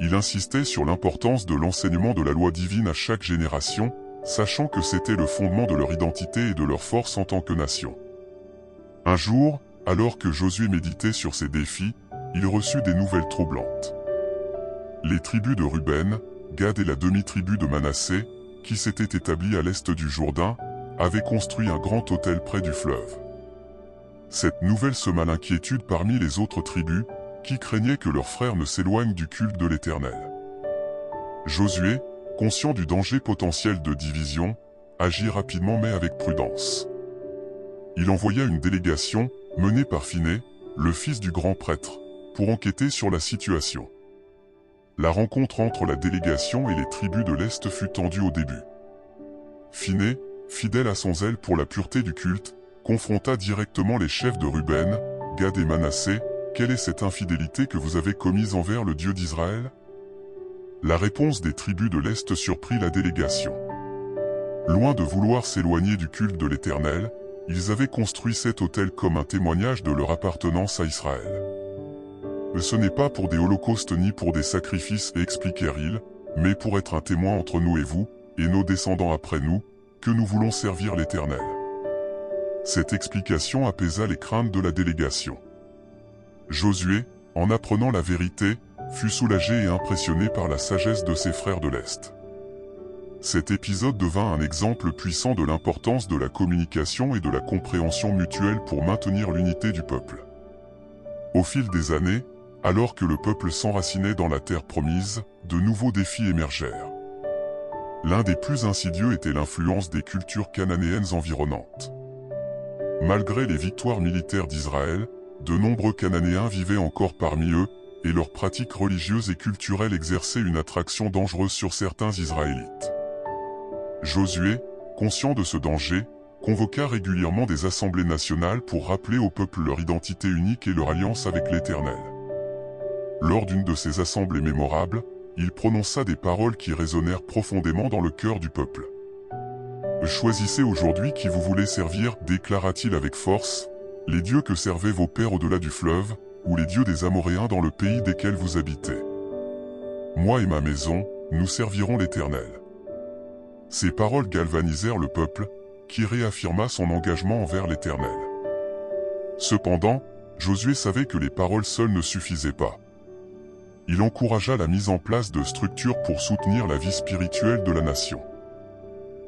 Il insistait sur l'importance de l'enseignement de la loi divine à chaque génération, sachant que c'était le fondement de leur identité et de leur force en tant que nation. Un jour, alors que Josué méditait sur ces défis, il reçut des nouvelles troublantes. Les tribus de Ruben, Gad et la demi-tribu de Manassé, qui s'étaient établies à l'est du Jourdain, avaient construit un grand autel près du fleuve. Cette nouvelle sema l'inquiétude parmi les autres tribus, qui craignaient que leurs frères ne s'éloignent du culte de l'Éternel. Josué, conscient du danger potentiel de division, agit rapidement mais avec prudence. Il envoya une délégation, menée par Phiné, le fils du grand prêtre, pour enquêter sur la situation. La rencontre entre la délégation et les tribus de l'Est fut tendue au début. Phiné, fidèle à son zèle pour la pureté du culte, confronta directement les chefs de Ruben, Gad et Manassé. « Quelle est cette infidélité que vous avez commise envers le Dieu d'Israël ?» La réponse des tribus de l'Est surprit la délégation. Loin de vouloir s'éloigner du culte de l'Éternel, ils avaient construit cet autel comme un témoignage de leur appartenance à Israël. « Ce n'est pas pour des holocaustes ni pour des sacrifices, expliquèrent-ils, mais pour être un témoin entre nous et vous, et nos descendants après nous, que nous voulons servir l'Éternel. » Cette explication apaisa les craintes de la délégation. Josué, en apprenant la vérité, fut soulagé et impressionné par la sagesse de ses frères de l'Est. Cet épisode devint un exemple puissant de l'importance de la communication et de la compréhension mutuelle pour maintenir l'unité du peuple. Au fil des années, alors que le peuple s'enracinait dans la terre promise, de nouveaux défis émergèrent. L'un des plus insidieux était l'influence des cultures cananéennes environnantes. Malgré les victoires militaires d'Israël, de nombreux Cananéens vivaient encore parmi eux, et leurs pratiques religieuses et culturelles exerçaient une attraction dangereuse sur certains Israélites. Josué, conscient de ce danger, convoqua régulièrement des assemblées nationales pour rappeler au peuple leur identité unique et leur alliance avec l'Éternel. Lors d'une de ces assemblées mémorables, il prononça des paroles qui résonnèrent profondément dans le cœur du peuple. « Choisissez aujourd'hui qui vous voulez servir, déclara-t-il avec force, les dieux que servaient vos pères au-delà du fleuve, ou les dieux des Amoréens dans le pays desquels vous habitez. Moi et ma maison, nous servirons l'Éternel. » Ces paroles galvanisèrent le peuple, qui réaffirma son engagement envers l'Éternel. Cependant, Josué savait que les paroles seules ne suffisaient pas. Il encouragea la mise en place de structures pour soutenir la vie spirituelle de la nation.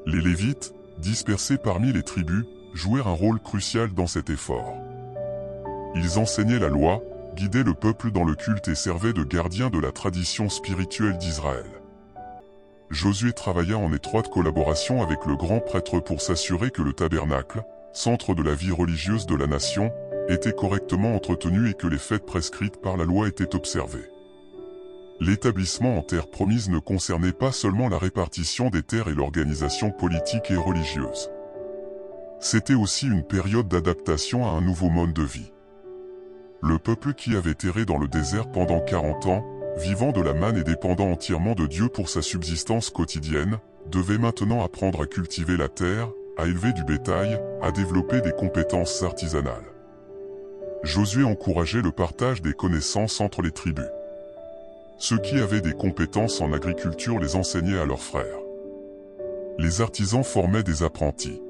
Les Lévites, dispersés parmi les tribus, jouèrent un rôle crucial dans cet effort. Ils enseignaient la loi, guidaient le peuple dans le culte et servaient de gardiens de la tradition spirituelle d'Israël. Josué travailla en étroite collaboration avec le grand prêtre pour s'assurer que le tabernacle, centre de la vie religieuse de la nation, était correctement entretenu et que les fêtes prescrites par la loi étaient observées. L'établissement en terre promise ne concernait pas seulement la répartition des terres et l'organisation politique et religieuse. C'était aussi une période d'adaptation à un nouveau mode de vie. Le peuple qui avait erré dans le désert pendant 40 ans, vivant de la manne et dépendant entièrement de Dieu pour sa subsistance quotidienne, devait maintenant apprendre à cultiver la terre, à élever du bétail, à développer des compétences artisanales. Josué encourageait le partage des connaissances entre les tribus. Ceux qui avaient des compétences en agriculture les enseignaient à leurs frères. Les artisans formaient des apprentis.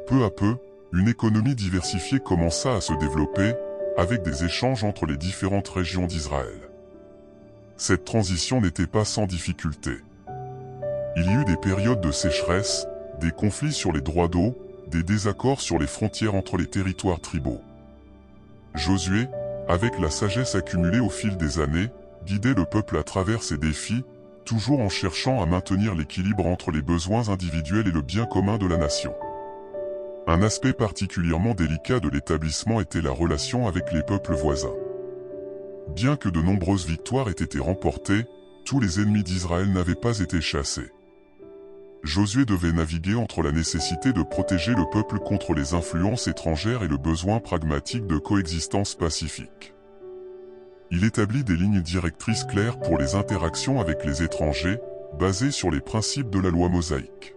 Peu à peu, une économie diversifiée commença à se développer, avec des échanges entre les différentes régions d'Israël. Cette transition n'était pas sans difficulté. Il y eut des périodes de sécheresse, des conflits sur les droits d'eau, des désaccords sur les frontières entre les territoires tribaux. Josué, avec la sagesse accumulée au fil des années, guidait le peuple à travers ces défis, toujours en cherchant à maintenir l'équilibre entre les besoins individuels et le bien commun de la nation. Un aspect particulièrement délicat de l'établissement était la relation avec les peuples voisins. Bien que de nombreuses victoires aient été remportées, tous les ennemis d'Israël n'avaient pas été chassés. Josué devait naviguer entre la nécessité de protéger le peuple contre les influences étrangères et le besoin pragmatique de coexistence pacifique. Il établit des lignes directrices claires pour les interactions avec les étrangers, basées sur les principes de la loi mosaïque.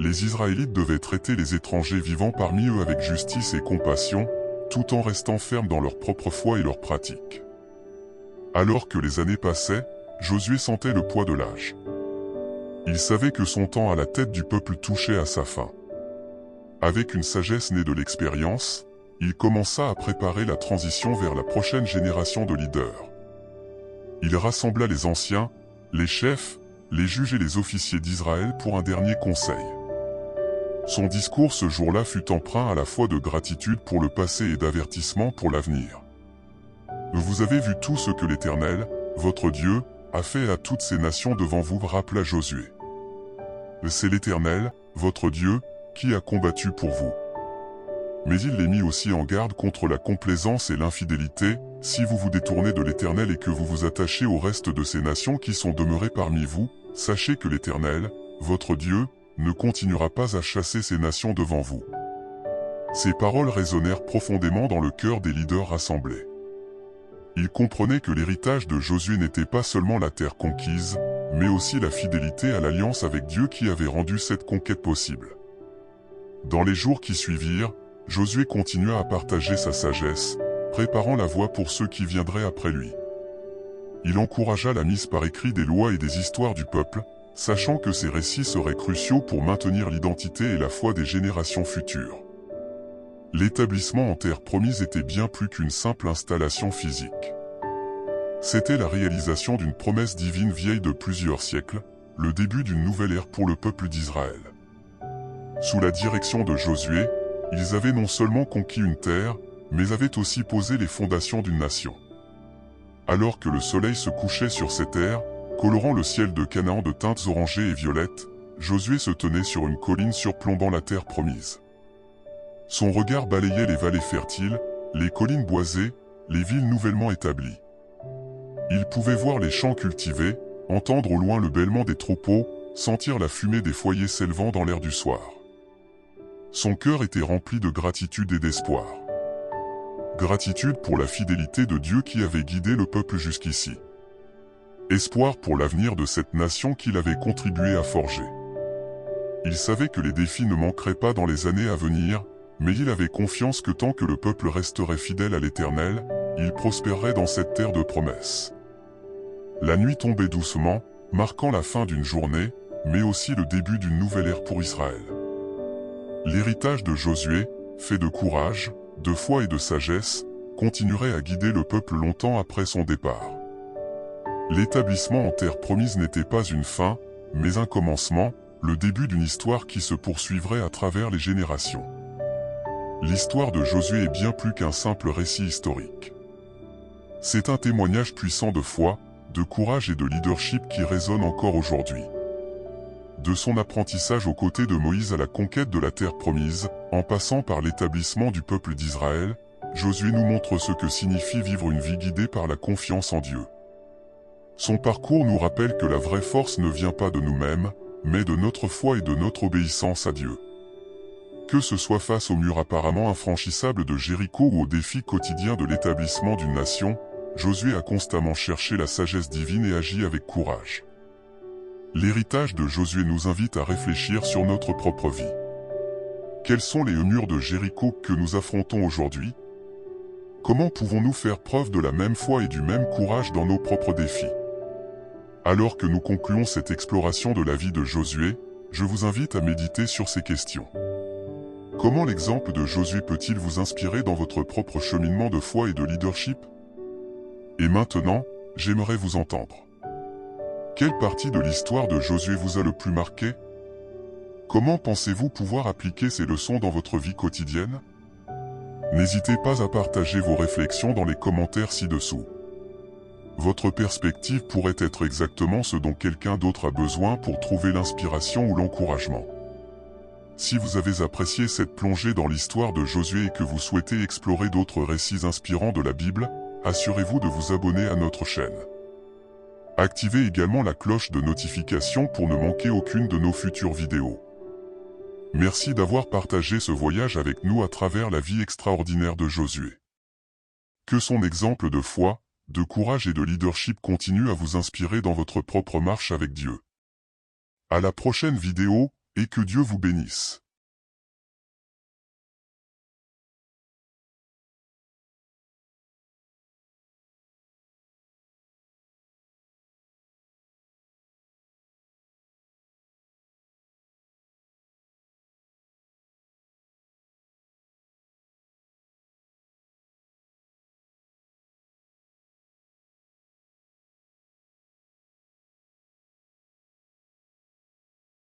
Les Israélites devaient traiter les étrangers vivant parmi eux avec justice et compassion, tout en restant fermes dans leur propre foi et leurs pratiques. Alors que les années passaient, Josué sentait le poids de l'âge. Il savait que son temps à la tête du peuple touchait à sa fin. Avec une sagesse née de l'expérience, il commença à préparer la transition vers la prochaine génération de leaders. Il rassembla les anciens, les chefs, les juges et les officiers d'Israël pour un dernier conseil. Son discours ce jour-là fut empreint à la fois de gratitude pour le passé et d'avertissement pour l'avenir. Vous avez vu tout ce que l'Éternel, votre Dieu, a fait à toutes ces nations devant vous, rappela Josué. C'est l'Éternel, votre Dieu, qui a combattu pour vous. Mais il les mit aussi en garde contre la complaisance et l'infidélité, si vous vous détournez de l'Éternel et que vous vous attachez au reste de ces nations qui sont demeurées parmi vous, sachez que l'Éternel, votre Dieu, ne continuera pas à chasser ces nations devant vous. Ces paroles résonnèrent profondément dans le cœur des leaders rassemblés. Ils comprenaient que l'héritage de Josué n'était pas seulement la terre conquise, mais aussi la fidélité à l'alliance avec Dieu qui avait rendu cette conquête possible. Dans les jours qui suivirent, Josué continua à partager sa sagesse, préparant la voie pour ceux qui viendraient après lui. Il encouragea la mise par écrit des lois et des histoires du peuple, sachant que ces récits seraient cruciaux pour maintenir l'identité et la foi des générations futures. L'établissement en terre promise était bien plus qu'une simple installation physique. C'était la réalisation d'une promesse divine vieille de plusieurs siècles, le début d'une nouvelle ère pour le peuple d'Israël. Sous la direction de Josué, ils avaient non seulement conquis une terre, mais avaient aussi posé les fondations d'une nation. Alors que le soleil se couchait sur ces terres, colorant le ciel de Canaan de teintes orangées et violettes, Josué se tenait sur une colline surplombant la terre promise. Son regard balayait les vallées fertiles, les collines boisées, les villes nouvellement établies. Il pouvait voir les champs cultivés, entendre au loin le bêlement des troupeaux, sentir la fumée des foyers s'élevant dans l'air du soir. Son cœur était rempli de gratitude et d'espoir. Gratitude pour la fidélité de Dieu qui avait guidé le peuple jusqu'ici. Espoir pour l'avenir de cette nation qu'il avait contribué à forger. Il savait que les défis ne manqueraient pas dans les années à venir, mais il avait confiance que tant que le peuple resterait fidèle à l'Éternel, il prospérerait dans cette terre de promesses. La nuit tombait doucement, marquant la fin d'une journée, mais aussi le début d'une nouvelle ère pour Israël. L'héritage de Josué, fait de courage, de foi et de sagesse, continuerait à guider le peuple longtemps après son départ. L'établissement en terre promise n'était pas une fin, mais un commencement, le début d'une histoire qui se poursuivrait à travers les générations. L'histoire de Josué est bien plus qu'un simple récit historique. C'est un témoignage puissant de foi, de courage et de leadership qui résonne encore aujourd'hui. De son apprentissage aux côtés de Moïse à la conquête de la terre promise, en passant par l'établissement du peuple d'Israël, Josué nous montre ce que signifie vivre une vie guidée par la confiance en Dieu. Son parcours nous rappelle que la vraie force ne vient pas de nous-mêmes, mais de notre foi et de notre obéissance à Dieu. Que ce soit face au mur apparemment infranchissable de Jéricho ou aux défis quotidiens de l'établissement d'une nation, Josué a constamment cherché la sagesse divine et agi avec courage. L'héritage de Josué nous invite à réfléchir sur notre propre vie. Quels sont les murs de Jéricho que nous affrontons aujourd'hui? Comment pouvons-nous faire preuve de la même foi et du même courage dans nos propres défis? Alors que nous concluons cette exploration de la vie de Josué, je vous invite à méditer sur ces questions. Comment l'exemple de Josué peut-il vous inspirer dans votre propre cheminement de foi et de leadership? Et maintenant, j'aimerais vous entendre. Quelle partie de l'histoire de Josué vous a le plus marqué? Comment pensez-vous pouvoir appliquer ces leçons dans votre vie quotidienne? N'hésitez pas à partager vos réflexions dans les commentaires ci-dessous. Votre perspective pourrait être exactement ce dont quelqu'un d'autre a besoin pour trouver l'inspiration ou l'encouragement. Si vous avez apprécié cette plongée dans l'histoire de Josué et que vous souhaitez explorer d'autres récits inspirants de la Bible, assurez-vous de vous abonner à notre chaîne. Activez également la cloche de notification pour ne manquer aucune de nos futures vidéos. Merci d'avoir partagé ce voyage avec nous à travers la vie extraordinaire de Josué. Que son exemple de foi, de courage et de leadership continue à vous inspirer dans votre propre marche avec Dieu. À la prochaine vidéo, et que Dieu vous bénisse.